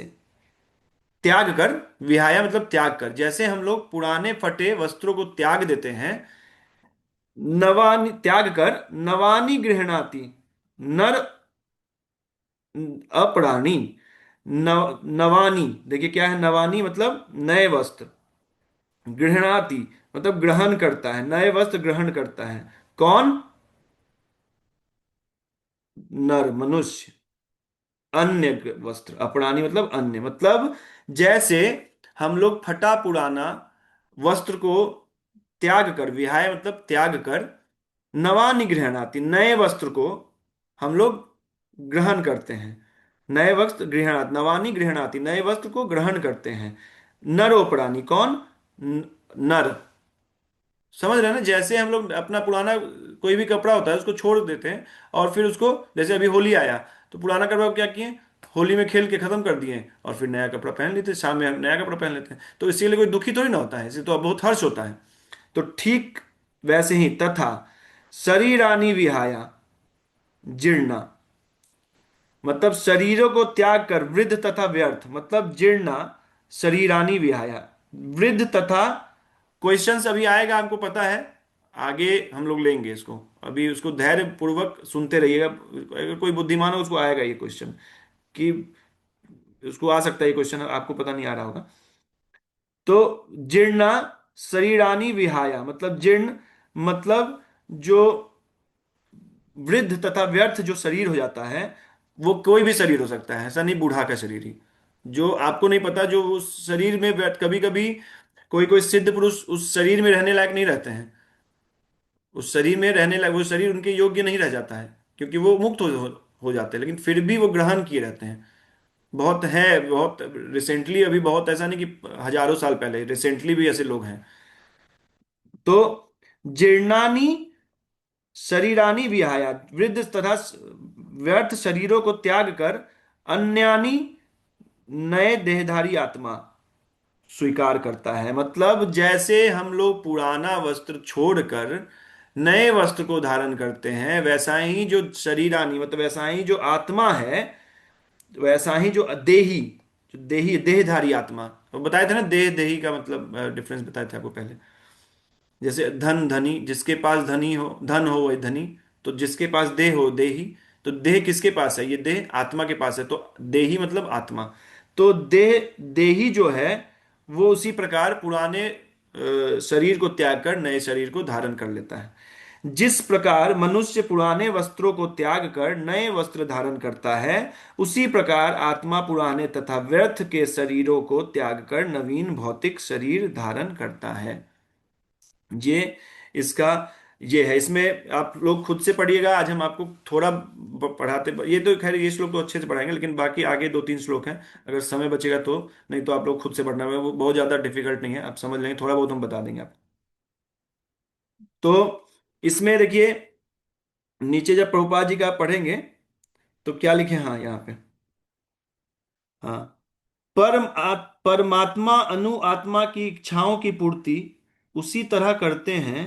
त्याग कर, विहाया मतलब त्याग कर, जैसे हम लोग पुराने फटे वस्त्रों को त्याग देते हैं, नवानि त्याग कर नवानि गृहणाति, नर अपराणी, नवानी, देखिए क्या है नवानी, मतलब नए वस्त्र, गृहणाति मतलब ग्रहण करता है, नए वस्त्र ग्रहण करता है। कौन? नर, मनुष्य। अन्य वस्त्र, अपरानी मतलब अन्य, मतलब जैसे हम लोग फटा पुराना वस्त्र को त्याग कर, विहाय मतलब त्याग कर, नवानि गृहणाति नए वस्त्र को हम लोग ग्रहण करते हैं। नए वस्त्र गृहणाति, नवानि गृहणाति नए वस्त्र को ग्रहण करते हैं। नरोपराणी, कौन? नर। समझ रहे हैं ना? जैसे हम लोग अपना पुराना कोई भी कपड़ा होता है उसको छोड़ देते हैं, और फिर उसको, जैसे अभी होली आया तो पुराना कपड़ा को क्या किए, होली में खेल के खत्म कर दिए, और फिर नया कपड़ा पहन लेते हैं, शाम में नया कपड़ा पहन लेते हैं। तो इसीलिए कोई दुखी थोड़ी ना होता है, इसे तो बहुत हर्ष होता है। तो ठीक वैसे ही, तथा शरीरानी विहाया जीर्णा, मतलब शरीरों को त्याग कर, वृद्ध तथा व्यर्थ, मतलब जीर्णा शरीरानी विहाया, वृद्ध तथा, क्वेश्चंस अभी आएगा आपको पता है, आगे हम लोग लेंगे इसको। अभी उसको धैर्य पूर्वक सुनते रहिएगा, अगर कोई बुद्धिमान हो उसको आएगा ये क्वेश्चन, कि उसको आ सकता है ये क्वेश्चन, आपको पता नहीं आ रहा होगा। तो जीर्णा शरीरानी विहाया, मतलब जीर्ण मतलब जो वृद्ध तथा व्यर्थ जो शरीर हो जाता है, वो कोई भी शरीर हो सकता है, ऐसा नहीं बूढ़ा का शरीर ही। जो आपको नहीं पता, जो उस शरीर में कभी कभी कोई कोई सिद्ध पुरुष उस शरीर में रहने लायक नहीं रहते हैं। उस शरीर में रहने लायक, वो शरीर उनके योग्य नहीं रह जाता है, क्योंकि वो मुक्त हो हो जाते हैं, लेकिन फिर भी वो ग्रहण किए रहते हैं। बहुत है, बहुत रिसेंटली, अभी बहुत, ऐसा नहीं कि हजारों साल पहले, रिसेंटली भी ऐसे लोग हैं। तो जीर्णानी शरीरानी विहाय, वृद्ध तथा व्यर्थ शरीरों को त्याग कर अन्यानी नए देहधारी आत्मा स्वीकार करता है। मतलब जैसे हम लोग पुराना वस्त्र छोड़कर नए वस्त्र को धारण करते हैं, वैसा ही जो शरीरानी, मतलब वैसा ही जो आत्मा है, वैसा ही जो देही, जो देही देहधारी आत्मा, वो बताए थे ना, देह देही का मतलब डिफरेंस बताए थे आपको पहले। जैसे धन धनी, जिसके पास धनी हो, धन हो वही धनी। तो जिसके पास देह हो देही। तो देह किसके पास है? ये देह आत्मा के पास है, तो देही मतलब आत्मा। तो देही जो है वो उसी प्रकार पुराने शरीर को त्याग कर नए शरीर को धारण कर लेता है। जिस प्रकार मनुष्य पुराने वस्त्रों को त्याग कर नए वस्त्र धारण करता है, उसी प्रकार आत्मा पुराने तथा व्यर्थ के शरीरों को त्याग कर नवीन भौतिक शरीर धारण करता है। ये इसका ये है। इसमें आप लोग खुद से पढ़िएगा, आज हम आपको थोड़ा पढ़ाते, ये तो खैर ये श्लोक तो अच्छे से पढ़ाएंगे, लेकिन बाकी आगे दो तीन श्लोक हैं, अगर समय बचेगा तो। नहीं तो आप लोग खुद से पढ़ना है, वो बहुत ज़्यादा डिफिकल्ट नहीं है, आप समझ लेंगे, थोड़ा बहुत हम बता देंगे आप। तो इसमें देखिए, नीचे जब प्रभुपाद जी का आप पढ़ेंगे तो क्या लिखे, हाँ यहाँ पे, हाँ, परमात्मा अनु आत्मा की इच्छाओं की पूर्ति उसी तरह करते हैं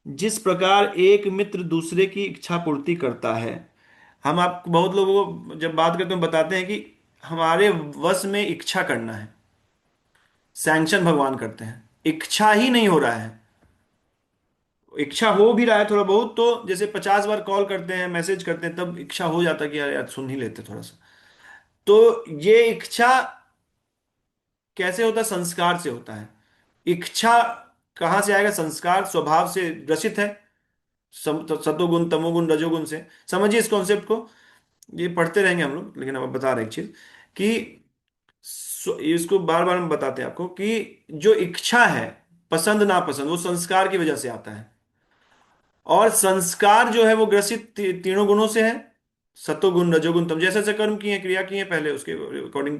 जिस प्रकार एक मित्र दूसरे की इच्छा पूर्ति करता है। हम आप बहुत लोगों को जब बात करते हैं बताते हैं कि हमारे वश में इच्छा करना है, सैंक्शन भगवान करते हैं, इच्छा ही नहीं हो रहा है। इच्छा हो भी रहा है थोड़ा बहुत, तो जैसे 50 बार कॉल करते हैं, मैसेज करते हैं, तब इच्छा हो जाता है कि यार यार सुन ही लेते थोड़ा सा। तो ये इच्छा कैसे होता है? संस्कार से होता है। इच्छा कहाँ से आएगा? संस्कार स्वभाव से ग्रसित है, सतोगुण तमोगुण रजोगुण से। समझिए इस कॉन्सेप्ट को, ये पढ़ते रहेंगे हम लोग, लेकिन अब मैं बता रहा एक चीज कि इसको बार बार हम बताते हैं आपको कि जो इच्छा है, पसंद नापसंद, वो संस्कार की वजह से आता है। और संस्कार जो है वो ग्रसित तीनों गुणों से है, सतोगुण रजोगुण तम। जैसे जैसे कर्म किए हैं, क्रिया की है पहले, उसके अकॉर्डिंग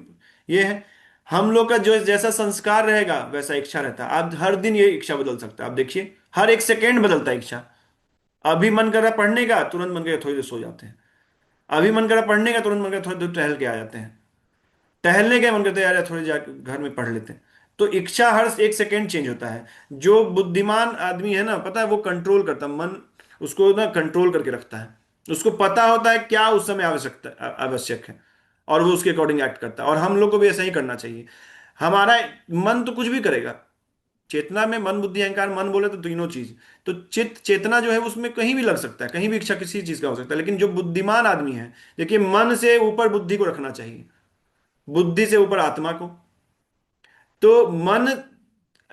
ये है। हम लोग का जो जैसा संस्कार रहेगा वैसा इच्छा रहता है। आप हर दिन ये इच्छा बदल सकता है, आप देखिए हर एक सेकेंड बदलता है इच्छा। अभी मन कर रहा पढ़ने का, तुरंत मन कर थोड़ी देर सो जाते हैं। अभी मन कर रहा पढ़ने का, तुरंत मन कर थोड़ी देर टहल के आ जाते हैं। टहलने के मन करते हैं यार थोड़ी जाकर घर में पढ़ लेते हैं। तो इच्छा हर एक सेकेंड चेंज होता है। जो बुद्धिमान आदमी है ना, पता है, वो कंट्रोल करता है मन, उसको ना कंट्रोल करके रखता है। उसको पता होता है क्या उस समय आवश्यकता आवश्यक है, और वो उसके अकॉर्डिंग एक्ट करता है। और हम लोग को भी ऐसा ही करना चाहिए। हमारा मन तो कुछ भी करेगा, चेतना में मन बुद्धि अहंकार, मन बोले तो तीनों चीज। तो चित्त चेतना जो है उसमें कहीं भी लग सकता है, कहीं भी इच्छा किसी चीज का हो सकता है। लेकिन जो बुद्धिमान आदमी है, देखिए, मन से ऊपर बुद्धि को रखना चाहिए, बुद्धि से ऊपर आत्मा को। तो मन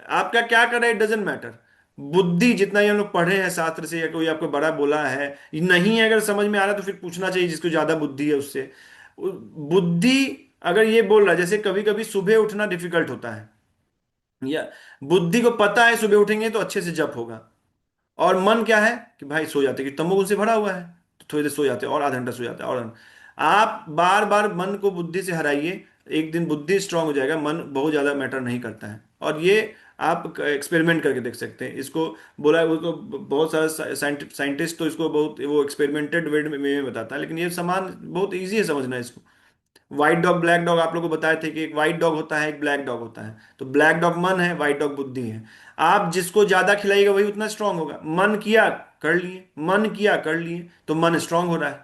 आपका क्या कर रहा है, इट डजेंट मैटर। बुद्धि जितना ही हम लोग पढ़े हैं शास्त्र से, या कोई आपको बड़ा बोला है, नहीं है अगर समझ में आ रहा है तो फिर पूछना चाहिए जिसको ज्यादा बुद्धि है उससे। बुद्धि अगर ये बोल रहा है, जैसे कभी कभी सुबह उठना डिफिकल्ट होता है, या बुद्धि को पता है सुबह उठेंगे तो अच्छे से जप होगा, और मन क्या है कि भाई सो जाते, कि तमोगुण से भरा हुआ है, तो थोड़ी देर सो जाते हैं, और आधा घंटा सो जाते हैं, और आप बार बार मन को बुद्धि से हराइए। एक दिन बुद्धि स्ट्रांग हो जाएगा, मन बहुत ज्यादा मैटर नहीं करता है। और ये आप एक्सपेरिमेंट करके देख सकते हैं इसको। बोला है वो तो, बहुत सारा साइंटिस्ट तो इसको बहुत वो एक्सपेरिमेंटेड वे में बताता है, लेकिन ये सामान बहुत ईजी है समझना इसको। व्हाइट डॉग ब्लैक डॉग आप लोग को बताए थे कि एक व्हाइट डॉग होता है, एक ब्लैक डॉग होता है। तो ब्लैक डॉग मन है, व्हाइट डॉग बुद्धि है। आप जिसको ज्यादा खिलाइएगा वही उतना स्ट्रांग होगा। मन किया कर लिए, मन किया कर लिए, तो मन स्ट्रांग हो रहा है।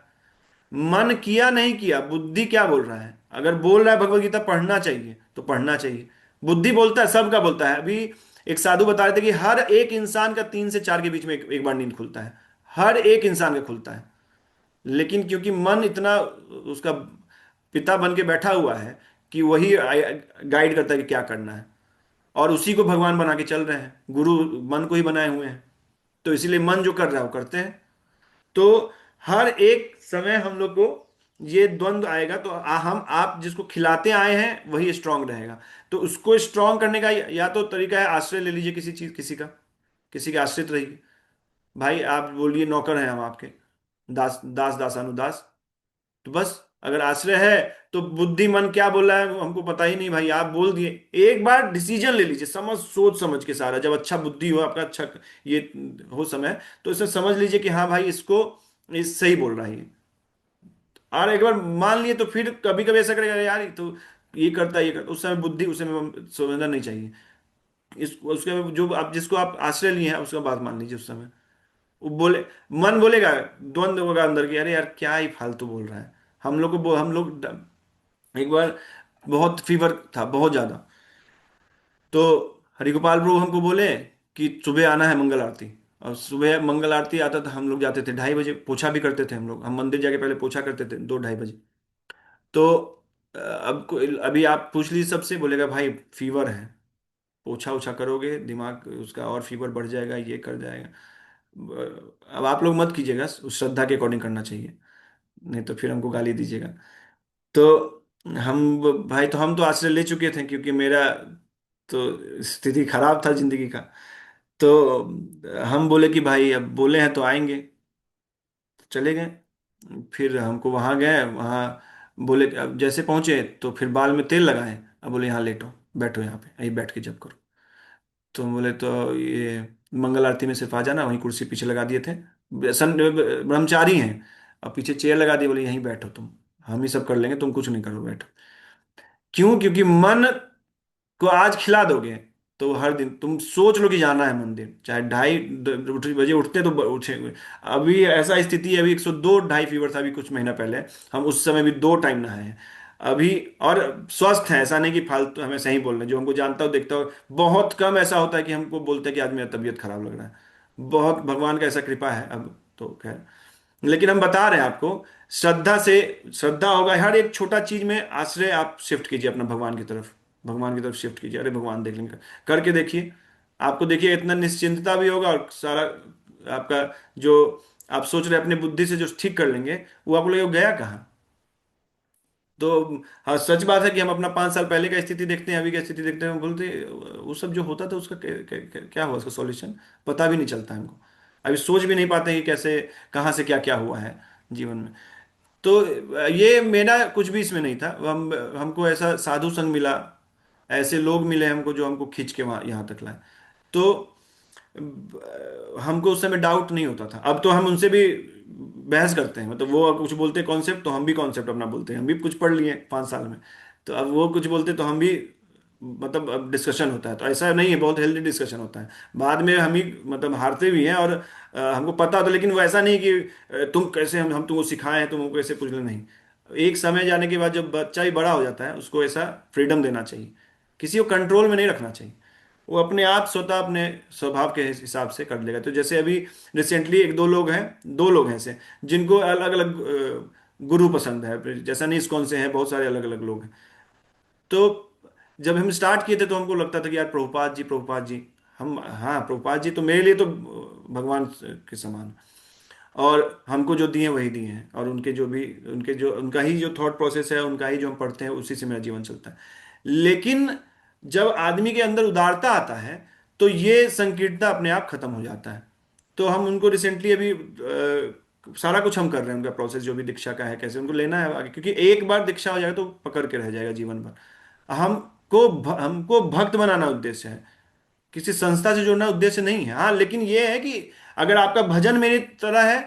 मन किया नहीं किया, बुद्धि क्या बोल रहा है? अगर बोल रहा है भगवत गीता पढ़ना चाहिए तो पढ़ना चाहिए। बुद्धि बोलता है, सबका बोलता है। अभी एक साधु बता रहे थे कि हर एक इंसान का 3 से 4 के बीच में एक बार नींद खुलता है, हर एक इंसान का खुलता है। लेकिन क्योंकि मन इतना उसका पिता बन के बैठा हुआ है कि वही गाइड करता है कि क्या करना है, और उसी को भगवान बना के चल रहे हैं, गुरु मन को ही बनाए हुए हैं। तो इसीलिए मन जो कर रहा है वो करते हैं। तो हर एक समय हम लोग को ये द्वंद्व आएगा, तो हम आप जिसको खिलाते आए हैं वही स्ट्रांग रहेगा। तो उसको स्ट्रांग करने का या तो तरीका है आश्रय ले लीजिए किसी चीज, किसी का, किसी के आश्रित रहिए। भाई आप बोलिए नौकर हैं हम आपके, दास दास दासानुदास, तो बस, अगर आश्रय है तो बुद्धि मन क्या बोल रहा है वो हमको पता ही नहीं भाई, आप बोल दिए। एक बार डिसीजन ले लीजिए, सोच समझ के सारा, जब अच्छा बुद्धि हो आपका, अच्छा ये हो समय, तो इसे समझ लीजिए कि हाँ भाई इसको, इस सही बोल रहा है ये। और एक बार मान लिए तो फिर कभी कभी ऐसा करेगा यार ये तो ये करता है, ये करता, उस समय बुद्धि, उस समय समझना नहीं चाहिए। इस उसके जो आप जिसको आप आश्रय लिए हैं उसका बात मान लीजिए उस समय। वो बोले, मन बोलेगा, द्वंद्व होगा अंदर की, अरे यार क्या ही फालतू बोल रहा है। हम लोग एक बार बहुत फीवर था, बहुत ज्यादा। तो हरिगोपाल प्रभु हमको बोले कि सुबह आना है मंगल आरती। और सुबह मंगल आरती आता था, हम लोग जाते थे 2:30 बजे, पोछा भी करते थे हम लोग, हम मंदिर जाके पहले पोछा करते थे 2-2:30 बजे। तो अभी आप पूछ लीजिए सबसे, बोलेगा भाई फीवर है, पोछा ओछा करोगे दिमाग उसका और फीवर बढ़ जाएगा, ये कर जाएगा। अब आप लोग मत कीजिएगा, उस श्रद्धा के अकॉर्डिंग करना चाहिए, नहीं तो फिर हमको गाली दीजिएगा। तो हम भाई, तो हम तो आश्रय ले चुके थे, क्योंकि मेरा तो स्थिति खराब था जिंदगी का। तो हम बोले कि भाई अब बोले हैं तो आएंगे, चले गए। फिर हमको वहां गए, वहां बोले कि अब जैसे पहुंचे तो फिर बाल में तेल लगाए। अब बोले यहाँ लेटो, बैठो यहाँ पे, यहीं बैठ के जब करो। तो हम बोले तो ये मंगल आरती में सिर्फ आ जाना, वहीं कुर्सी पीछे लगा दिए थे, ब्रह्मचारी हैं। अब पीछे चेयर लगा दी, बोले यहीं बैठो तुम, हम ही सब कर लेंगे, तुम कुछ नहीं करो, बैठो। क्यों? क्योंकि मन को आज खिला दोगे तो हर दिन तुम सोच लो कि जाना है मंदिर, चाहे 2:30 बजे उठते तो उठे। अभी ऐसा स्थिति है, अभी 102 2:30 फीवर था अभी कुछ महीना पहले, हम उस समय भी 2 टाइम नहाए हैं अभी। और स्वस्थ है, ऐसा नहीं कि फालतू, हमें सही बोल रहे हैं, जो हमको जानता हो देखता हो, बहुत कम ऐसा होता है कि हमको बोलते हैं कि आज मेरा तबीयत खराब लग रहा है। बहुत भगवान का ऐसा कृपा है अब, तो खैर। लेकिन हम बता रहे हैं आपको, श्रद्धा से, श्रद्धा होगा हर एक छोटा चीज में, आश्रय आप शिफ्ट कीजिए अपना भगवान की तरफ, भगवान की तरफ शिफ्ट कीजिए, अरे भगवान देख लेंगे, करके देखिए। आपको देखिए इतना निश्चिंतता भी होगा, और सारा आपका जो आप सोच रहे हैं अपने बुद्धि से जो ठीक कर लेंगे, वो आपको लगेगा गया कहाँ। तो हाँ, सच बात है कि हम अपना 5 साल पहले का स्थिति देखते हैं, अभी का स्थिति देखते हैं, हम बोलते हैं, वो सब जो होता था उसका क्या हुआ, उसका सॉल्यूशन पता भी नहीं चलता है हमको। अभी सोच भी नहीं पाते हैं कि कैसे, कहाँ से क्या क्या हुआ है जीवन में। तो ये मेरा कुछ भी इसमें नहीं था, हमको ऐसा साधु संग मिला, ऐसे लोग मिले हमको जो हमको खींच के वहाँ यहाँ तक लाए। तो हमको उस समय डाउट नहीं होता था। अब तो हम उनसे भी बहस करते हैं, मतलब वो कुछ बोलते हैं कॉन्सेप्ट तो हम भी कॉन्सेप्ट अपना बोलते हैं, हम भी कुछ पढ़ लिए 5 साल में। तो अब वो कुछ बोलते तो हम भी, मतलब अब डिस्कशन होता है, तो ऐसा नहीं है, बहुत हेल्दी डिस्कशन होता है। बाद में हम ही मतलब हारते भी हैं, और हमको पता होता, लेकिन वो ऐसा नहीं कि तुम कैसे, हम तुमको सिखाए हैं, तुमको कैसे कुछ नहीं। एक समय जाने के बाद जब बच्चा ही बड़ा हो जाता है, उसको ऐसा फ्रीडम देना चाहिए, किसी को कंट्रोल में नहीं रखना चाहिए। वो अपने आप स्वतः अपने स्वभाव के हिसाब से कर लेगा। तो जैसे अभी रिसेंटली एक दो लोग हैं ऐसे, जिनको अलग अलग गुरु पसंद है, जैसा नहीं इस्कॉन से हैं, बहुत सारे अलग अलग लोग हैं। तो जब हम स्टार्ट किए थे तो हमको लगता था कि यार प्रभुपाद जी, प्रभुपाद जी, हम, हाँ प्रभुपाद जी तो मेरे लिए तो भगवान के समान। और हमको जो दिए वही दिए हैं, और उनके जो भी, उनके जो, उनका ही जो थॉट प्रोसेस है, उनका ही जो हम पढ़ते हैं, उसी से मेरा जीवन चलता है। लेकिन जब आदमी के अंदर उदारता आता है, तो ये संकीर्णता अपने आप खत्म हो जाता है। तो हम उनको रिसेंटली अभी सारा कुछ हम कर रहे हैं, उनका प्रोसेस जो भी दीक्षा का है, कैसे उनको लेना है आगे, क्योंकि एक बार दीक्षा हो जाएगा तो पकड़ के रह जाएगा जीवन भर। हमको भक्त बनाना उद्देश्य है, किसी संस्था से जोड़ना उद्देश्य नहीं है। हाँ, लेकिन ये है कि अगर आपका भजन मेरी तरह है,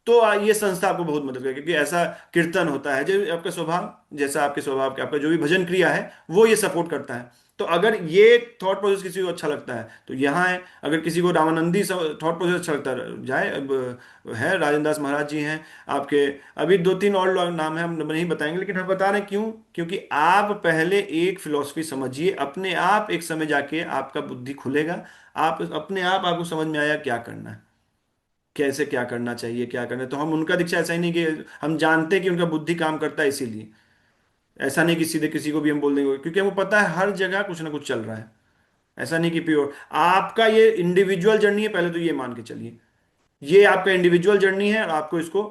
तो ये संस्था आपको बहुत मदद करेगी, क्योंकि ऐसा कीर्तन होता है जो आपका स्वभाव, जैसा आपके स्वभाव के आपका जो भी भजन क्रिया है, वो ये सपोर्ट करता है। तो अगर ये थॉट प्रोसेस किसी को अच्छा लगता है तो यहाँ है, अगर किसी को रामानंदी थॉट प्रोसेस अच्छा लगता है जाए। अब है राजेंद्र दास महाराज जी हैं आपके, अभी 2-3 और लोग नाम है, हम नहीं बताएंगे, लेकिन हम बता रहे हैं क्यों, क्योंकि आप पहले एक फिलॉसफी समझिए, अपने आप एक समय जाके आपका बुद्धि खुलेगा, आप अपने आप आपको समझ में आया क्या करना है, कैसे क्या करना चाहिए, क्या करना है। तो हम उनका दीक्षा ऐसा ही नहीं कि हम जानते हैं कि उनका बुद्धि काम करता है इसीलिए, ऐसा नहीं कि सीधे किसी को भी हम बोल देंगे, क्योंकि हमको पता है हर जगह कुछ ना कुछ चल रहा है। ऐसा नहीं कि प्योर आपका ये इंडिविजुअल जर्नी है, पहले तो ये मान के चलिए, ये आपका इंडिविजुअल जर्नी है, और आपको इसको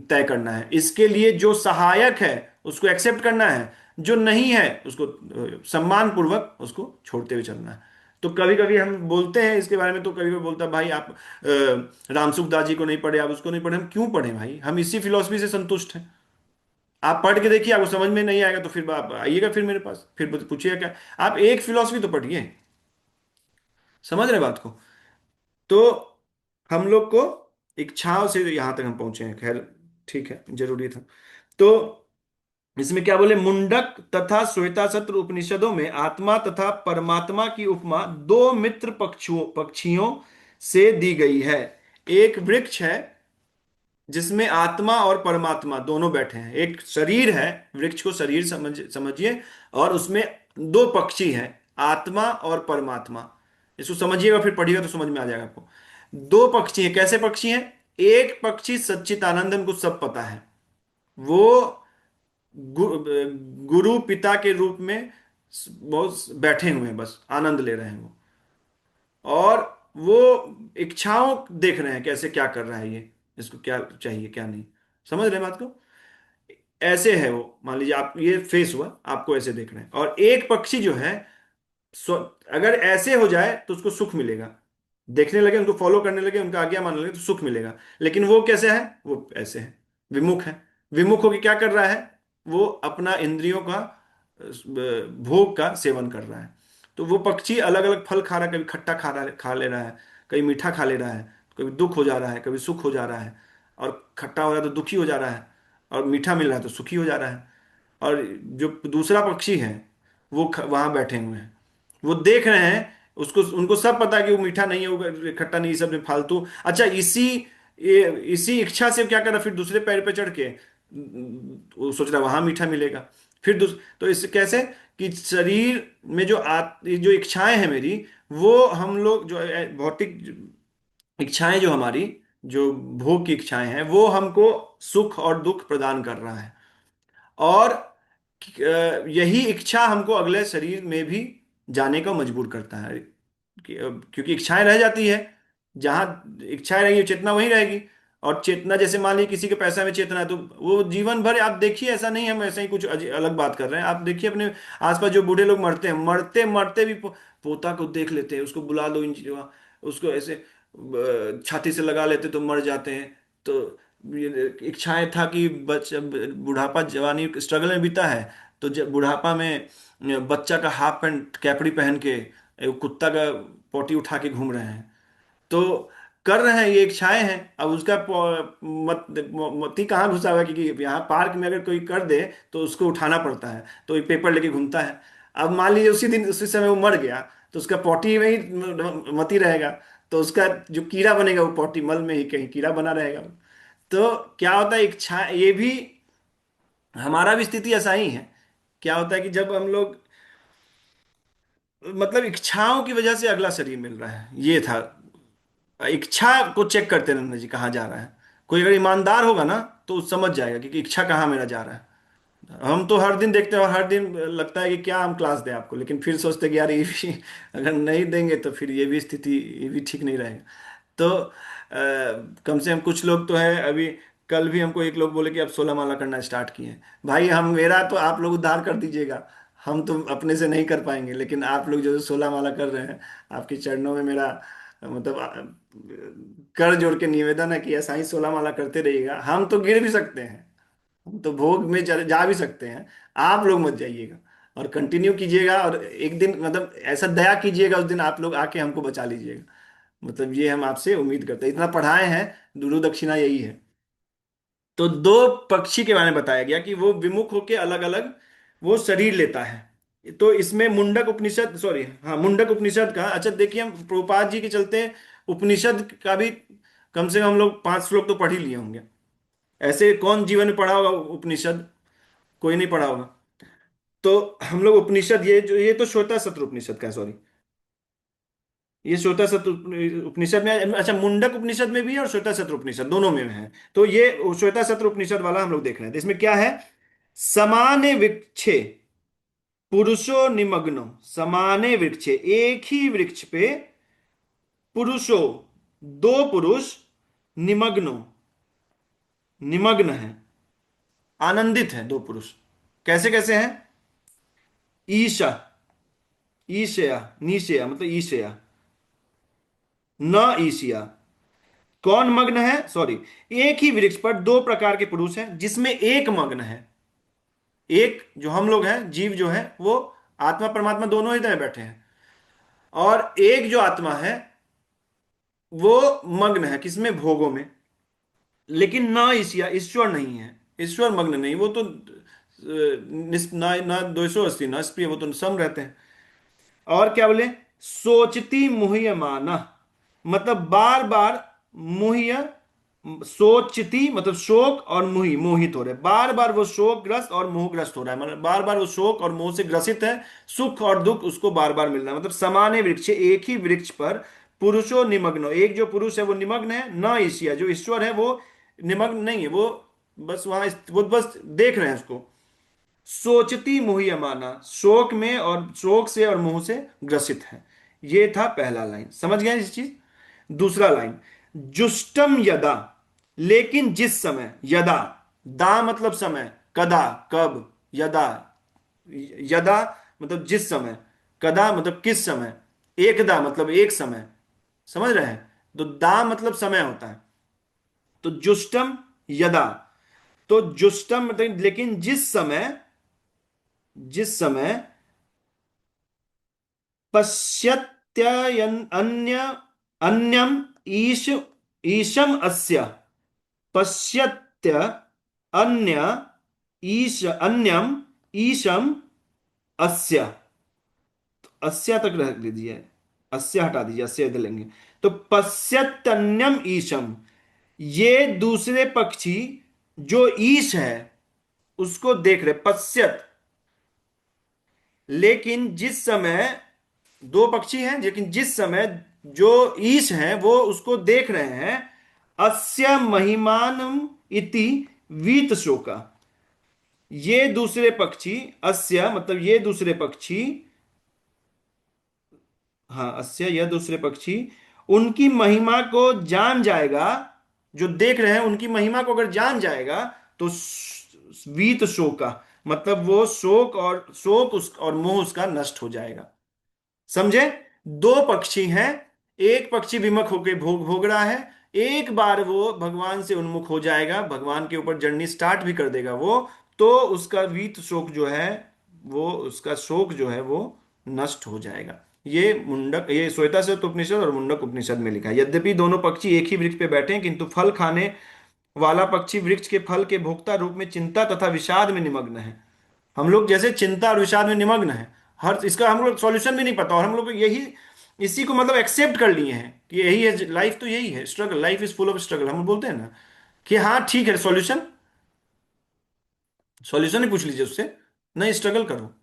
तय करना है। इसके लिए जो सहायक है उसको एक्सेप्ट करना है, जो नहीं है उसको सम्मान पूर्वक उसको छोड़ते हुए चलना है। तो कभी कभी हम बोलते हैं इसके बारे में, तो कभी कभी बोलता है भाई आप रामसुखदास जी को नहीं पढ़े, आप उसको नहीं पढ़े, हम क्यों पढ़े भाई, हम इसी फिलॉसफी से संतुष्ट हैं। आप पढ़ के देखिए, आपको समझ में नहीं आएगा तो फिर आप आइएगा फिर मेरे पास, फिर पूछिएगा क्या। आप एक फिलॉसफी तो पढ़िए, समझ रहे बात को। तो हम लोग को इच्छाओं से यहां तक हम पहुंचे हैं, खैर ठीक है, जरूरी था। तो इसमें क्या बोले, मुंडक तथा श्वेतासत्र उपनिषदों में आत्मा तथा परमात्मा की उपमा दो मित्र पक्षियों से दी गई है। एक वृक्ष है जिसमें आत्मा और परमात्मा दोनों बैठे हैं, एक शरीर है, वृक्ष को शरीर समझिए, और उसमें दो पक्षी हैं, आत्मा और परमात्मा। इसको समझिएगा फिर पढ़िएगा तो समझ में आ जाएगा आपको। दो पक्षी हैं, कैसे पक्षी हैं? एक पक्षी सच्चिदानंद, उनको सब पता है, वो गुरु पिता के रूप में बहुत बैठे हुए हैं, बस आनंद ले रहे हैं वो। और वो इच्छाओं देख रहे हैं कैसे क्या कर रहा है ये, इसको क्या चाहिए क्या नहीं। समझ रहे हैं बात को? ऐसे है वो, मान लीजिए आप ये फेस हुआ, आपको ऐसे देख रहे हैं, और एक पक्षी जो है स्व अगर ऐसे हो जाए तो उसको सुख मिलेगा, देखने लगे, उनको फॉलो करने लगे, उनका आज्ञा मानने लगे तो सुख मिलेगा। लेकिन वो कैसे है? वो ऐसे है, विमुख है। विमुख होकर क्या कर रहा है? वो अपना इंद्रियों का भोग का सेवन कर रहा है। तो वो पक्षी अलग अलग फल खा रहा है, कभी खट्टा खा ले रहा है, कभी मीठा खा ले रहा है, कभी दुख हो जा रहा है, कभी सुख हो जा रहा है। और खट्टा हो रहा है तो दुखी हो जा रहा है, और मीठा मिल रहा है तो सुखी हो जा रहा है। और जो दूसरा पक्षी है वो वहां बैठे हुए हैं, वो देख रहे हैं उसको, उनको सब पता है कि वो मीठा नहीं होगा, खट्टा नहीं, सब में फालतू। अच्छा, इसी इच्छा से क्या कर रहा, फिर दूसरे पैर पे चढ़ के वो सोच रहा है वहां मीठा मिलेगा। फिर तो इससे कैसे कि शरीर में ये जो इच्छाएं हैं मेरी, वो हम लोग जो भौतिक इच्छाएं, जो हमारी जो भोग की इच्छाएं हैं, वो हमको सुख और दुख प्रदान कर रहा है। और यही इच्छा हमको अगले शरीर में भी जाने का मजबूर करता है, क्योंकि इच्छाएं रह जाती है, जहां इच्छाएं रहेंगी चेतना वहीं रहेगी। और चेतना, जैसे मान लीजिए किसी के पैसा में चेतना है तो वो जीवन भर, आप देखिए, ऐसा नहीं है हम ऐसा ही कुछ अलग बात कर रहे हैं, आप देखिए अपने आसपास जो बूढ़े लोग मरते हैं, मरते मरते भी पोता को देख लेते हैं, उसको बुला लो उसको ऐसे छाती से लगा लेते तो मर जाते हैं। तो ये इच्छाएं था कि बुढ़ापा जवानी स्ट्रगल में बीता है, तो जब बुढ़ापा में बच्चा का हाफ पैंट कैपरी पहन के एक कुत्ता का पोटी उठा के घूम रहे हैं। तो कर रहे हैं, ये इच्छाएं हैं। अब उसका मती कहाँ घुसा हुआ है, क्योंकि यहाँ पार्क में अगर कोई कर दे तो उसको उठाना पड़ता है, तो ये पेपर लेके घूमता है। अब मान लीजिए उसी दिन उसी समय वो मर गया, तो उसका पॉटी में ही मती रहेगा, तो उसका जो कीड़ा बनेगा वो पॉटी मल में ही कहीं कीड़ा बना रहेगा। तो क्या होता है, इच्छा ये भी, हमारा भी स्थिति ऐसा ही है। क्या होता है कि जब हम लोग, मतलब इच्छाओं की वजह से अगला शरीर मिल रहा है, ये था। इच्छा को चेक करते रहना जी, कहाँ जा रहा है। कोई अगर ईमानदार होगा ना तो समझ जाएगा कि इच्छा कहाँ मेरा जा रहा है। हम तो हर दिन देखते हैं, और हर दिन लगता है कि क्या हम क्लास दें आपको, लेकिन फिर सोचते हैं कि यार ये भी अगर नहीं देंगे तो फिर ये भी स्थिति, ये भी ठीक नहीं रहेगा। तो कम से कम कुछ लोग तो है अभी, कल भी हमको एक लोग बोले कि अब 16 माला करना स्टार्ट किए हैं। भाई हम, मेरा तो आप लोग उद्धार कर दीजिएगा, हम तो अपने से नहीं कर पाएंगे, लेकिन आप लोग जो 16 माला कर रहे हैं, आपके चरणों में मेरा मतलब कर जोड़ के निवेदन है कि ऐसा ही 16 माला करते रहिएगा। हम तो गिर भी सकते हैं, हम तो भोग में जा भी सकते हैं, आप लोग मत जाइएगा, और कंटिन्यू कीजिएगा, और एक दिन मतलब ऐसा दया कीजिएगा उस दिन आप लोग आके हमको बचा लीजिएगा। मतलब ये हम आपसे उम्मीद करते हैं, इतना पढ़ाए हैं, गुरु दक्षिणा यही है। तो दो पक्षी के बारे में बताया गया कि वो विमुख होके अलग अलग वो शरीर लेता है। तो इसमें मुंडक उपनिषद, सॉरी हाँ, मुंडक उपनिषद का, अच्छा देखिए, हम प्रभुपाद जी के चलते उपनिषद का भी कम से कम हम लोग 5 श्लोक तो पढ़ ही लिए होंगे। ऐसे कौन जीवन में पढ़ा होगा उपनिषद? कोई नहीं पढ़ा होगा। तो हम लोग उपनिषद, ये तो श्वेता सत्र उपनिषद का है, सॉरी, ये श्वेता सत्र उपनिषद में अच्छा, मुंडक उपनिषद में भी है और श्वेता सत्र उपनिषद दोनों में है। तो ये श्वेता सत्र उपनिषद वाला हम लोग देख रहे हैं, तो इसमें क्या है? समाने वृक्षे पुरुषो निमग्नो, समाने वृक्षे, एक ही वृक्ष पे पुरुषो, दो पुरुष, निमग्नो, निमग्न है, आनंदित है, दो पुरुष। कैसे कैसे हैं? ईशा, ईशया, निशया मतलब ईशया, न ईशिया। कौन मग्न है? सॉरी, एक ही वृक्ष पर दो प्रकार के पुरुष हैं, जिसमें एक मग्न है। एक जो हम लोग हैं, जीव जो है वो आत्मा परमात्मा दोनों ही तरह बैठे हैं। और एक जो आत्मा है वो मग्न है किसमें, भोगों में। लेकिन ना ईशिया, ईश्वर नहीं है। ईश्वर मग्न नहीं, वो तो ना ना द्वेषो अस्ति ना स्प्रिय, वो तो सम रहते हैं। और क्या बोले, सोचती मुह्यमाना, मतलब बार बार, मुह्य, सोचती मतलब शोक, और मुहि मोहित हो रहे, बार बार वो शोकग्रस्त और मोहग्रस्त हो रहा है, मतलब बार बार वो शोक और मोह से ग्रसित है। सुख और दुख उसको बार बार मिल रहा है, मतलब समाने वृक्ष, एक ही वृक्ष पर पुरुषो निमग्नो, एक जो पुरुष है वो निमग्न है, न ईशिया जो ईश्वर है वो निमग्न नहीं है, वो बस वहां, वो बस देख रहे हैं उसको। सोचती मुह्यमाना, शोक में और शोक से और मोह से ग्रसित है। ये था पहला लाइन, समझ गए इस चीज। दूसरा लाइन, जुष्टम यदा, लेकिन जिस समय, यदा, दा मतलब समय, कदा कब, यदा, यदा मतलब जिस समय, कदा मतलब किस समय, एकदा मतलब एक समय, समझ रहे हैं। तो दा मतलब समय होता है। तो जुष्टम यदा, तो जुष्टम मतलब लेकिन जिस समय, जिस समय पश्यत्ययन अन्य, अन्यम ईश, ईशम अस्य, पश्यत्य अन्य ईश, अन्यम ईशम अस्य, अस्य तक रख लीजिए, अस्य हटा दीजिए, अस्य इधर लेंगे। तो पश्यत्यन्यम ईशम, ये दूसरे पक्षी जो ईश है उसको देख रहे, पश्यत, लेकिन जिस समय, दो पक्षी हैं लेकिन जिस समय जो ईश हैं वो उसको देख रहे हैं, अस्य महिमानम इति वीत शोका, ये दूसरे पक्षी, अस्य मतलब ये दूसरे पक्षी, हाँ अस्य यह दूसरे पक्षी उनकी महिमा को जान जाएगा, जो देख रहे हैं उनकी महिमा को अगर जान जाएगा तो वीत शोका, मतलब वो शोक और शोक उस और मोह उसका नष्ट हो जाएगा। समझे। दो पक्षी हैं, एक पक्षी विमुख होकर भोग भोग रहा है, एक बार वो भगवान से उन्मुख हो जाएगा, भगवान के ऊपर जर्नी स्टार्ट भी कर देगा वो, तो उसका वीत शोक जो है, वो उसका शोक जो है वो नष्ट हो जाएगा। ये मुंडक, ये श्वेताश्वत उपनिषद और मुंडक उपनिषद में लिखा है। यद्यपि दोनों पक्षी एक ही वृक्ष पे बैठे हैं, किंतु फल खाने वाला पक्षी वृक्ष के फल के भोक्ता रूप में चिंता तथा विषाद में निमग्न है। हम लोग जैसे चिंता और विषाद में निमग्न है, हर इसका हम लोग सॉल्यूशन भी नहीं पता, और हम लोग यही, इसी को मतलब एक्सेप्ट कर लिए हैं कि यही है लाइफ, तो यही है struggle, life is full of struggle, हम बोलते हैं ना कि हाँ ठीक है सॉल्यूशन, सॉल्यूशन ही पूछ लीजिए उससे, नहीं स्ट्रगल करो,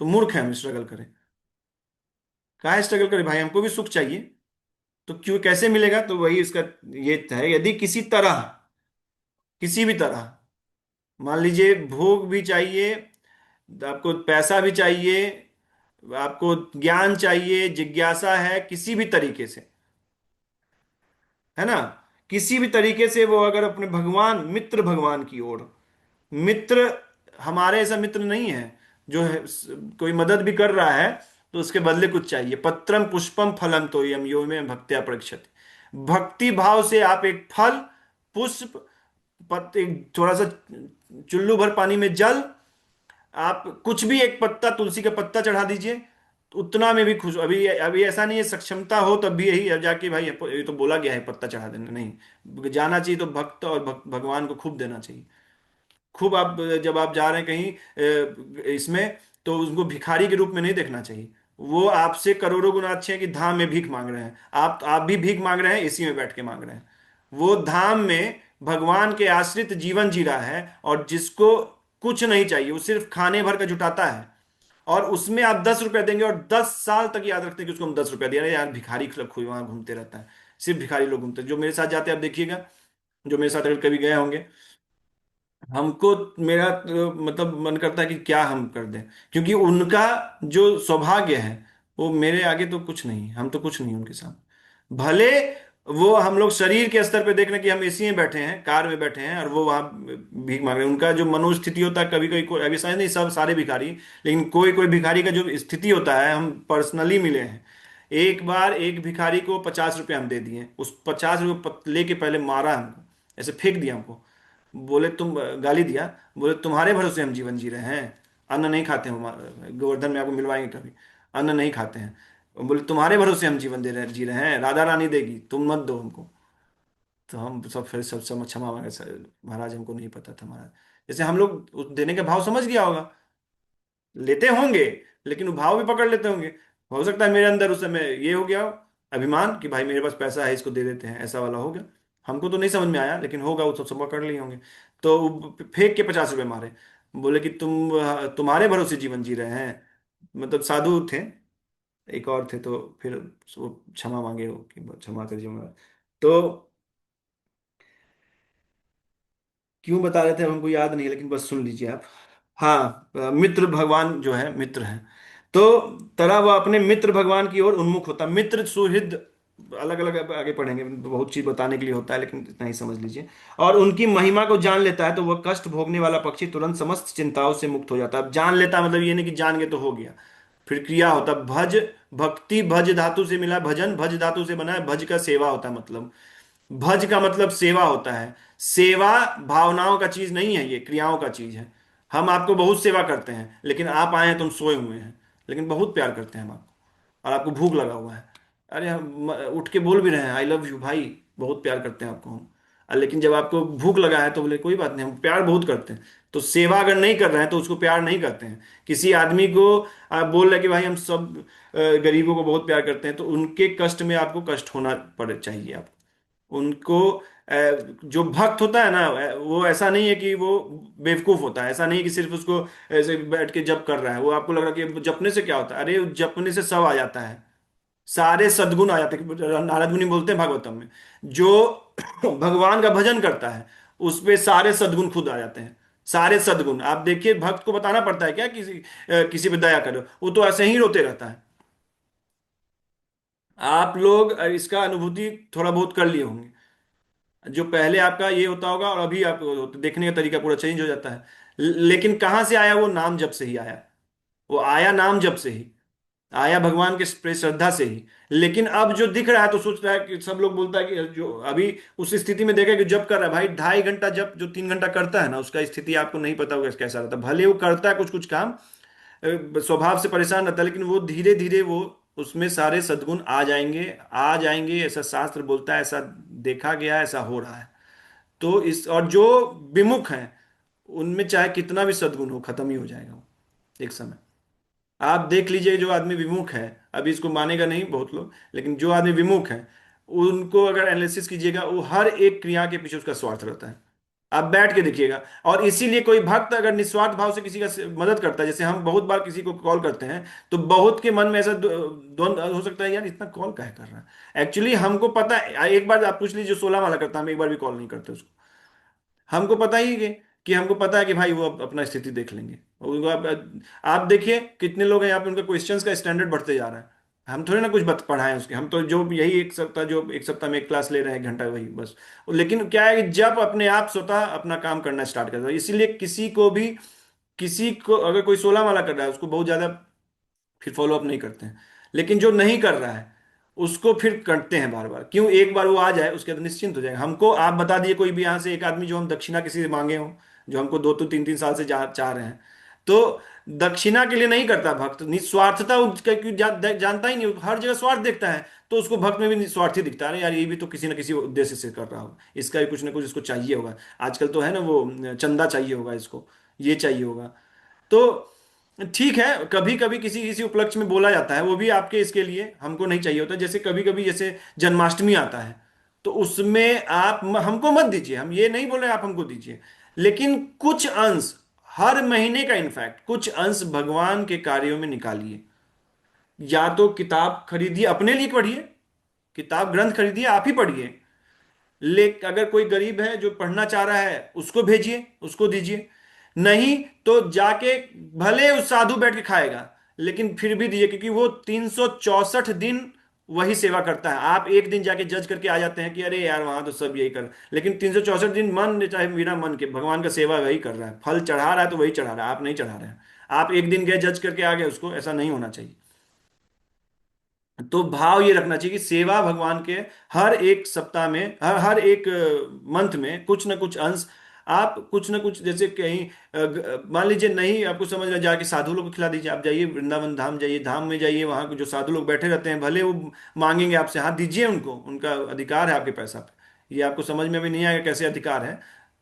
तो मूर्ख है हम स्ट्रगल करें। कहाँ स्ट्रगल करें भाई, हमको भी सुख चाहिए, तो क्यों, कैसे मिलेगा, तो वही इसका ये है, यदि किसी तरह, किसी भी तरह, मान लीजिए भोग भी चाहिए, आपको पैसा भी चाहिए, आपको ज्ञान चाहिए, जिज्ञासा है किसी भी तरीके से, है ना, किसी भी तरीके से वो अगर अपने भगवान, मित्र भगवान की ओर, मित्र, हमारे ऐसा मित्र नहीं है जो है, कोई मदद भी कर रहा है तो उसके बदले कुछ चाहिए। पत्रम पुष्पम फलम तोयम यो में भक्त्या प्रक्षति, भक्ति भाव से आप एक फल, पुष्प, एक थोड़ा सा चुल्लू भर पानी में जल, आप कुछ भी, एक पत्ता तुलसी का पत्ता चढ़ा दीजिए, तो उतना में भी खुश। अभी अभी ऐसा नहीं है, सक्षमता हो तब भी यही जाके भाई ये तो बोला गया है पत्ता चढ़ा देना, नहीं जाना चाहिए तो भक्त और भगवान को खूब देना चाहिए। खूब आप, जब आप जा रहे हैं कहीं इसमें, तो उनको भिखारी के रूप में नहीं देखना चाहिए। वो आपसे करोड़ों गुना अच्छे हैं कि धाम में भीख मांग रहे हैं, आप भी भीख मांग रहे हैं, इसी में बैठ के मांग रहे हैं। वो धाम में भगवान के आश्रित जीवन जी रहा है, और जिसको कुछ नहीं चाहिए, वो सिर्फ खाने भर का जुटाता है, और उसमें आप 10 रुपए देंगे और 10 साल तक याद रखते हैं कि उसको हम 10 रुपया दे रहे हैं, यार भिखारी क्लब खुई वहां घूमते रहता है, सिर्फ भिखारी लोग घूमते हैं। जो मेरे साथ जाते हैं आप देखिएगा, जो मेरे साथ अगर कभी गए होंगे, हमको, मेरा मतलब मन करता है कि क्या हम कर दें, क्योंकि उनका जो सौभाग्य है वो मेरे आगे तो कुछ नहीं, हम तो कुछ नहीं उनके साथ। भले वो हम लोग शरीर के स्तर पे देख रहे हैं कि हम एसी में बैठे हैं, कार में बैठे हैं, और वो वहां भीख मांग रहे हैं, उनका जो मनोस्थिति होता है, कभी कभी कोई, अभी समझ नहीं सब सारे भिखारी, लेकिन कोई कोई भिखारी का जो स्थिति होता है, हम पर्सनली मिले हैं। एक बार एक भिखारी को 50 रुपये हम दे दिए, उस 50 रुपये लेके पहले मारा हमको, ऐसे फेंक दिया हमको, बोले तुम गाली दिया, बोले तुम्हारे भरोसे हम जीवन जी रहे हैं, अन्न नहीं खाते हम, गोवर्धन में आपको मिलवाएंगे कभी, अन्न नहीं खाते हैं। बोले तुम्हारे भरोसे हम जीवन दे रहे जी रहे हैं, राधा रानी देगी, तुम मत दो हमको। तो हम सब फिर सब क्षमा मांगे, "सर, महाराज हमको नहीं पता था महाराज"। जैसे हम लोग देने का भाव समझ गया होगा, लेते होंगे, लेकिन वो भाव भी पकड़ लेते होंगे। हो सकता है मेरे अंदर उस समय ये हो गया हो, अभिमान, कि भाई मेरे पास पैसा है इसको दे देते हैं, ऐसा वाला हो गया। हमको तो नहीं समझ में आया, लेकिन होगा, वो सब पकड़ लिए होंगे। तो वो फेंक के 50 रुपए मारे, बोले कि तुम्हारे भरोसे जीवन जी रहे हैं। मतलब साधु थे, एक और थे, तो फिर वो क्षमा मांगे हो कि क्षमा करिए महाराज। तो क्यों बता रहे थे हमको याद नहीं है, लेकिन बस सुन लीजिए आप। हाँ, मित्र भगवान जो है मित्र है। तो तरह वह अपने मित्र भगवान की ओर उन्मुख होता, मित्र सुहृद अलग अलग आगे पढ़ेंगे, बहुत चीज बताने के लिए होता है, लेकिन इतना ही समझ लीजिए। और उनकी महिमा को जान लेता है तो वह कष्ट भोगने वाला पक्षी तुरंत समस्त चिंताओं से मुक्त हो जाता है। अब जान लेता मतलब ये नहीं कि जान गए तो हो गया, फिर क्रिया होता भज, भक्ति भज धातु से मिला, भजन भज धातु से बना है, भज का सेवा होता है मतलब। भज का मतलब सेवा होता है। सेवा भावनाओं का चीज नहीं है, ये क्रियाओं का चीज है। हम आपको बहुत सेवा करते हैं, लेकिन आप आए हैं, तुम सोए हुए हैं, लेकिन बहुत प्यार करते हैं हम आपको, और आपको भूख लगा हुआ है। अरे हम उठ के बोल भी रहे हैं आई लव यू भाई, बहुत प्यार करते हैं आपको हम। लेकिन जब आपको भूख लगा है तो बोले कोई बात नहीं, हम प्यार बहुत करते हैं। तो सेवा अगर नहीं कर रहे हैं तो उसको प्यार नहीं करते हैं। किसी आदमी को आप बोल रहे हैं कि भाई हम सब गरीबों को बहुत प्यार करते हैं, तो उनके कष्ट में आपको कष्ट होना पड़े चाहिए आपको। उनको जो भक्त होता है ना, वो ऐसा नहीं है कि वो बेवकूफ होता है, ऐसा नहीं है कि सिर्फ उसको ऐसे बैठ के जप कर रहा है। वो आपको लग रहा है कि जपने से क्या होता है, अरे जपने से सब आ जाता है, सारे सद्गुण आ जाते हैं। नारद मुनि बोलते हैं भागवतम में, जो भगवान का भजन करता है उस पे सारे सद्गुण खुद आ जाते हैं। सारे सद्गुण आप देखिए, भक्त को बताना पड़ता है क्या किसी किसी पे दया करो, वो तो ऐसे ही रोते रहता है। आप लोग इसका अनुभूति थोड़ा बहुत कर लिए होंगे, जो पहले आपका ये होता होगा और अभी आप देखने का तरीका पूरा चेंज हो जाता है। लेकिन कहां से आया वो, नाम जप से ही आया। वो आया नाम जप से ही, आया भगवान के श्रद्धा से ही। लेकिन अब जो दिख रहा है तो सोच रहा है कि सब लोग बोलता है कि जो अभी उस स्थिति में देखा कि जब कर रहा है भाई 2.5 घंटा जब जो 3 घंटा करता है ना, उसका स्थिति आपको नहीं पता होगा कैसा रहता है। भले वो करता है कुछ कुछ काम, स्वभाव से परेशान रहता है, लेकिन वो धीरे धीरे वो उसमें सारे सद्गुण आ जाएंगे, आ जाएंगे, ऐसा शास्त्र बोलता है, ऐसा देखा गया है, ऐसा हो रहा है। तो इस और जो विमुख हैं उनमें चाहे कितना भी सद्गुण हो, खत्म ही हो जाएगा वो एक समय। आप देख लीजिए, जो आदमी विमुख है, अभी इसको मानेगा नहीं बहुत लोग, लेकिन जो आदमी विमुख है उनको अगर एनालिसिस कीजिएगा, वो हर एक क्रिया के पीछे उसका स्वार्थ रहता है। आप बैठ के देखिएगा। और इसीलिए कोई भक्त अगर निस्वार्थ भाव से किसी का मदद करता है, जैसे हम बहुत बार किसी को कॉल करते हैं, तो बहुत के मन में ऐसा द्वंद्व हो सकता है, यार इतना कॉल काहे कर रहा है। एक्चुअली हमको पता है, एक बार आप पूछ लीजिए जो 16 वाला करता है, हम एक बार भी कॉल नहीं करते उसको। हमको पता ही है कि हमको पता है कि भाई वो अपना स्थिति देख लेंगे। उनको आप देखिए कितने लोग हैं यहाँ पे, उनका क्वेश्चंस का स्टैंडर्ड बढ़ते जा रहा है। हम थोड़ी ना कुछ बत पढ़ाए उसके, हम तो जो यही एक सप्ताह, जो एक सप्ताह में एक क्लास ले रहे हैं 1 घंटा, वही बस। लेकिन क्या है कि जब अपने आप स्वतः अपना काम करना स्टार्ट करता है, इसीलिए किसी को भी, किसी को अगर कोई 16 वाला कर रहा है उसको बहुत ज्यादा फिर फॉलो अप नहीं करते हैं। लेकिन जो नहीं कर रहा है उसको फिर करते हैं बार बार। क्यों, एक बार वो आ जाए उसके बाद निश्चिंत हो जाएगा। हमको आप बता दिए कोई भी यहाँ से एक आदमी जो हम दक्षिणा किसी से मांगे हो, जो हमको 2 2 3 3 साल से चाह रहे हैं, तो दक्षिणा के लिए नहीं करता भक्त, निस्वार्थता उसका क्यों जानता ही नहीं, हर जगह स्वार्थ देखता है। तो उसको भक्त में भी निस्वार्थी दिखता है, अरे यार ये भी तो किसी ना किसी उद्देश्य से कर रहा होगा, इसका भी कुछ ना कुछ इसको चाहिए होगा। आजकल तो है ना वो चंदा चाहिए होगा इसको, ये चाहिए होगा। तो ठीक है, कभी कभी किसी किसी उपलक्ष्य में बोला जाता है, वो भी आपके इसके लिए, हमको नहीं चाहिए होता। जैसे कभी कभी जैसे जन्माष्टमी आता है, तो उसमें आप हमको मत दीजिए, हम ये नहीं बोल रहे आप हमको दीजिए, लेकिन कुछ अंश, हर महीने का इनफैक्ट कुछ अंश भगवान के कार्यों में निकालिए। या तो किताब खरीदिए अपने लिए पढ़िए, किताब ग्रंथ खरीदिए आप ही पढ़िए। ले अगर कोई गरीब है जो पढ़ना चाह रहा है उसको भेजिए, उसको दीजिए। नहीं तो जाके, भले उस साधु बैठ के खाएगा, लेकिन फिर भी दीजिए, क्योंकि वो 364 दिन वही सेवा करता है। आप एक दिन जाके जज करके आ जाते हैं कि अरे यार वहां तो सब यही कर, लेकिन 364 दिन मन चाहे बिना मन के भगवान का सेवा वही कर रहा है, फल चढ़ा रहा है तो वही चढ़ा रहा है, आप नहीं चढ़ा रहे हैं। आप एक दिन गए जज करके आ गए उसको, ऐसा नहीं होना चाहिए। तो भाव ये रखना चाहिए कि सेवा भगवान के हर एक सप्ताह में, हर हर एक मंथ में कुछ ना कुछ अंश आप कुछ ना कुछ, जैसे कहीं मान लीजिए नहीं आपको समझ में, जाके साधु लोग को खिला दीजिए। आप जाइए वृंदावन धाम, जाइए धाम में, जाइए वहां जो साधु लोग बैठे रहते हैं, भले वो मांगेंगे आपसे, हाथ दीजिए उनको, उनका अधिकार है आपके पैसा पे। ये आपको समझ में भी नहीं आएगा कैसे अधिकार है,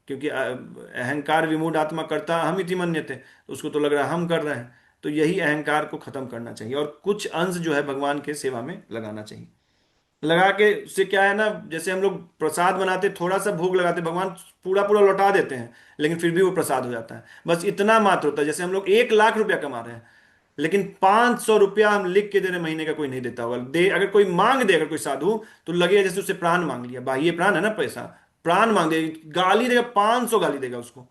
क्योंकि अहंकार विमूढ़ आत्मा करता हम इति मन्यते, तो उसको तो लग रहा है हम कर रहे हैं। तो यही अहंकार को खत्म करना चाहिए, और कुछ अंश जो है भगवान के सेवा में लगाना चाहिए। लगा के उससे क्या है ना, जैसे हम लोग प्रसाद बनाते, थोड़ा सा भोग लगाते, भगवान पूरा पूरा लौटा देते हैं, लेकिन फिर भी वो प्रसाद हो जाता है। बस इतना मात्र होता है। जैसे हम लोग 1 लाख रुपया कमा रहे हैं, लेकिन 500 रुपया हम लिख के दे रहे हैं, महीने का कोई नहीं देता होगा। दे अगर कोई मांग दे, अगर कोई साधु, तो लगेगा जैसे उससे प्राण मांग लिया। बाह्य प्राण है ना पैसा, प्राण मांग दे, गाली देगा, 500 गाली देगा उसको,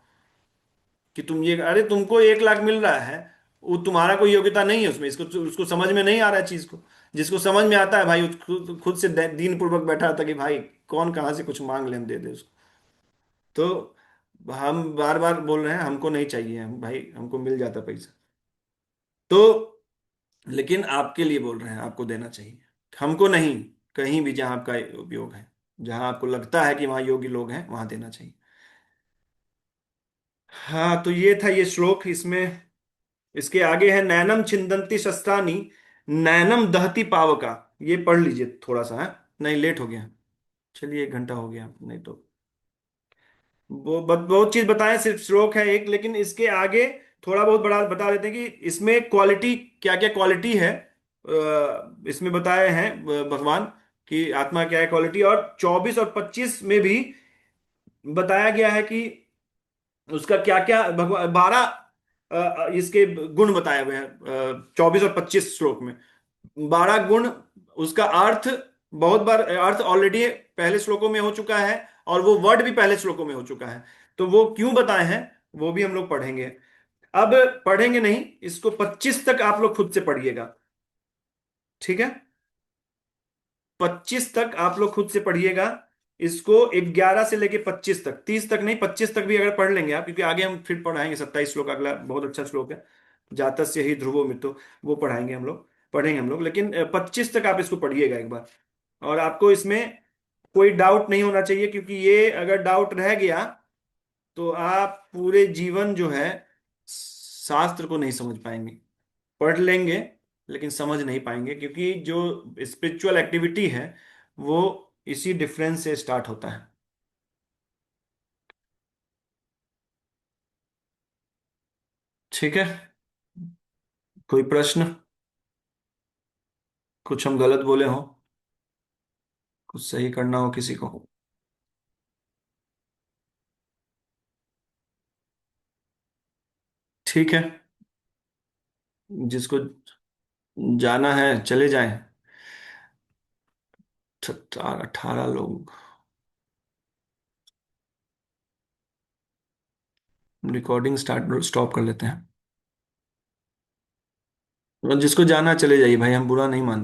कि तुम ये, अरे तुमको 1 लाख मिल रहा है, वो तुम्हारा कोई योग्यता नहीं है उसमें, इसको उसको समझ में नहीं आ रहा है चीज को। जिसको समझ में आता है भाई, खुद खुद से दीन पूर्वक बैठा था कि भाई कौन कहाँ से कुछ मांग ले, हम दे दे उसको। तो हम बार बार बोल रहे हैं हमको नहीं चाहिए, हम भाई हमको मिल जाता पैसा। तो लेकिन आपके लिए बोल रहे हैं, आपको देना चाहिए, हमको नहीं। कहीं भी जहां आपका उपयोग है, जहां आपको लगता है कि वहां योग्य लोग हैं, वहां देना चाहिए। हाँ, तो ये था ये श्लोक। इसमें इसके आगे है, नैनम छिन्दन्ति शस्त्राणि, नैनम दहति पावका। ये पढ़ लीजिए थोड़ा सा है। नहीं, लेट हो गया, चलिए 1 घंटा हो गया, नहीं तो वो बहुत चीज बताएं, सिर्फ श्लोक है एक, लेकिन इसके आगे थोड़ा बहुत बड़ा बता देते हैं कि इसमें क्वालिटी, क्या क्या क्वालिटी है इसमें बताए हैं भगवान की आत्मा क्या है क्वालिटी। और 24 और 25 में भी बताया गया है कि उसका क्या क्या, भगवान 12 इसके गुण बताए हुए हैं 24 और 25 श्लोक में। 12 गुण, उसका अर्थ, बहुत बार अर्थ ऑलरेडी पहले श्लोकों में हो चुका है, और वो वर्ड भी पहले श्लोकों में हो चुका है। तो वो क्यों बताए हैं, वो भी हम लोग पढ़ेंगे। अब पढ़ेंगे नहीं, इसको 25 तक आप लोग खुद से पढ़िएगा, ठीक है? 25 तक आप लोग खुद से पढ़िएगा इसको। 11 से लेके 25 तक, 30 तक नहीं, 25 तक भी अगर पढ़ लेंगे आप, क्योंकि आगे हम फिर पढ़ाएंगे 27 श्लोक, अगला बहुत अच्छा श्लोक है, जातस्य ही ध्रुवो मृत्यु, वो पढ़ाएंगे हम लोग, पढ़ेंगे हम लोग। लेकिन 25 तक आप इसको पढ़िएगा एक बार, और आपको इसमें कोई डाउट नहीं होना चाहिए, क्योंकि ये अगर डाउट रह गया तो आप पूरे जीवन जो है शास्त्र को नहीं समझ पाएंगे। पढ़ लेंगे लेकिन समझ नहीं पाएंगे, क्योंकि जो स्पिरिचुअल एक्टिविटी है वो इसी डिफरेंस से स्टार्ट होता है। ठीक है, कोई प्रश्न? कुछ हम गलत बोले हो, कुछ सही करना हो किसी को? ठीक है, जिसको जाना है चले जाएं। 18 लोग। रिकॉर्डिंग स्टार्ट स्टॉप कर लेते हैं। और जिसको जाना चले जाइए भाई, हम बुरा नहीं मानते।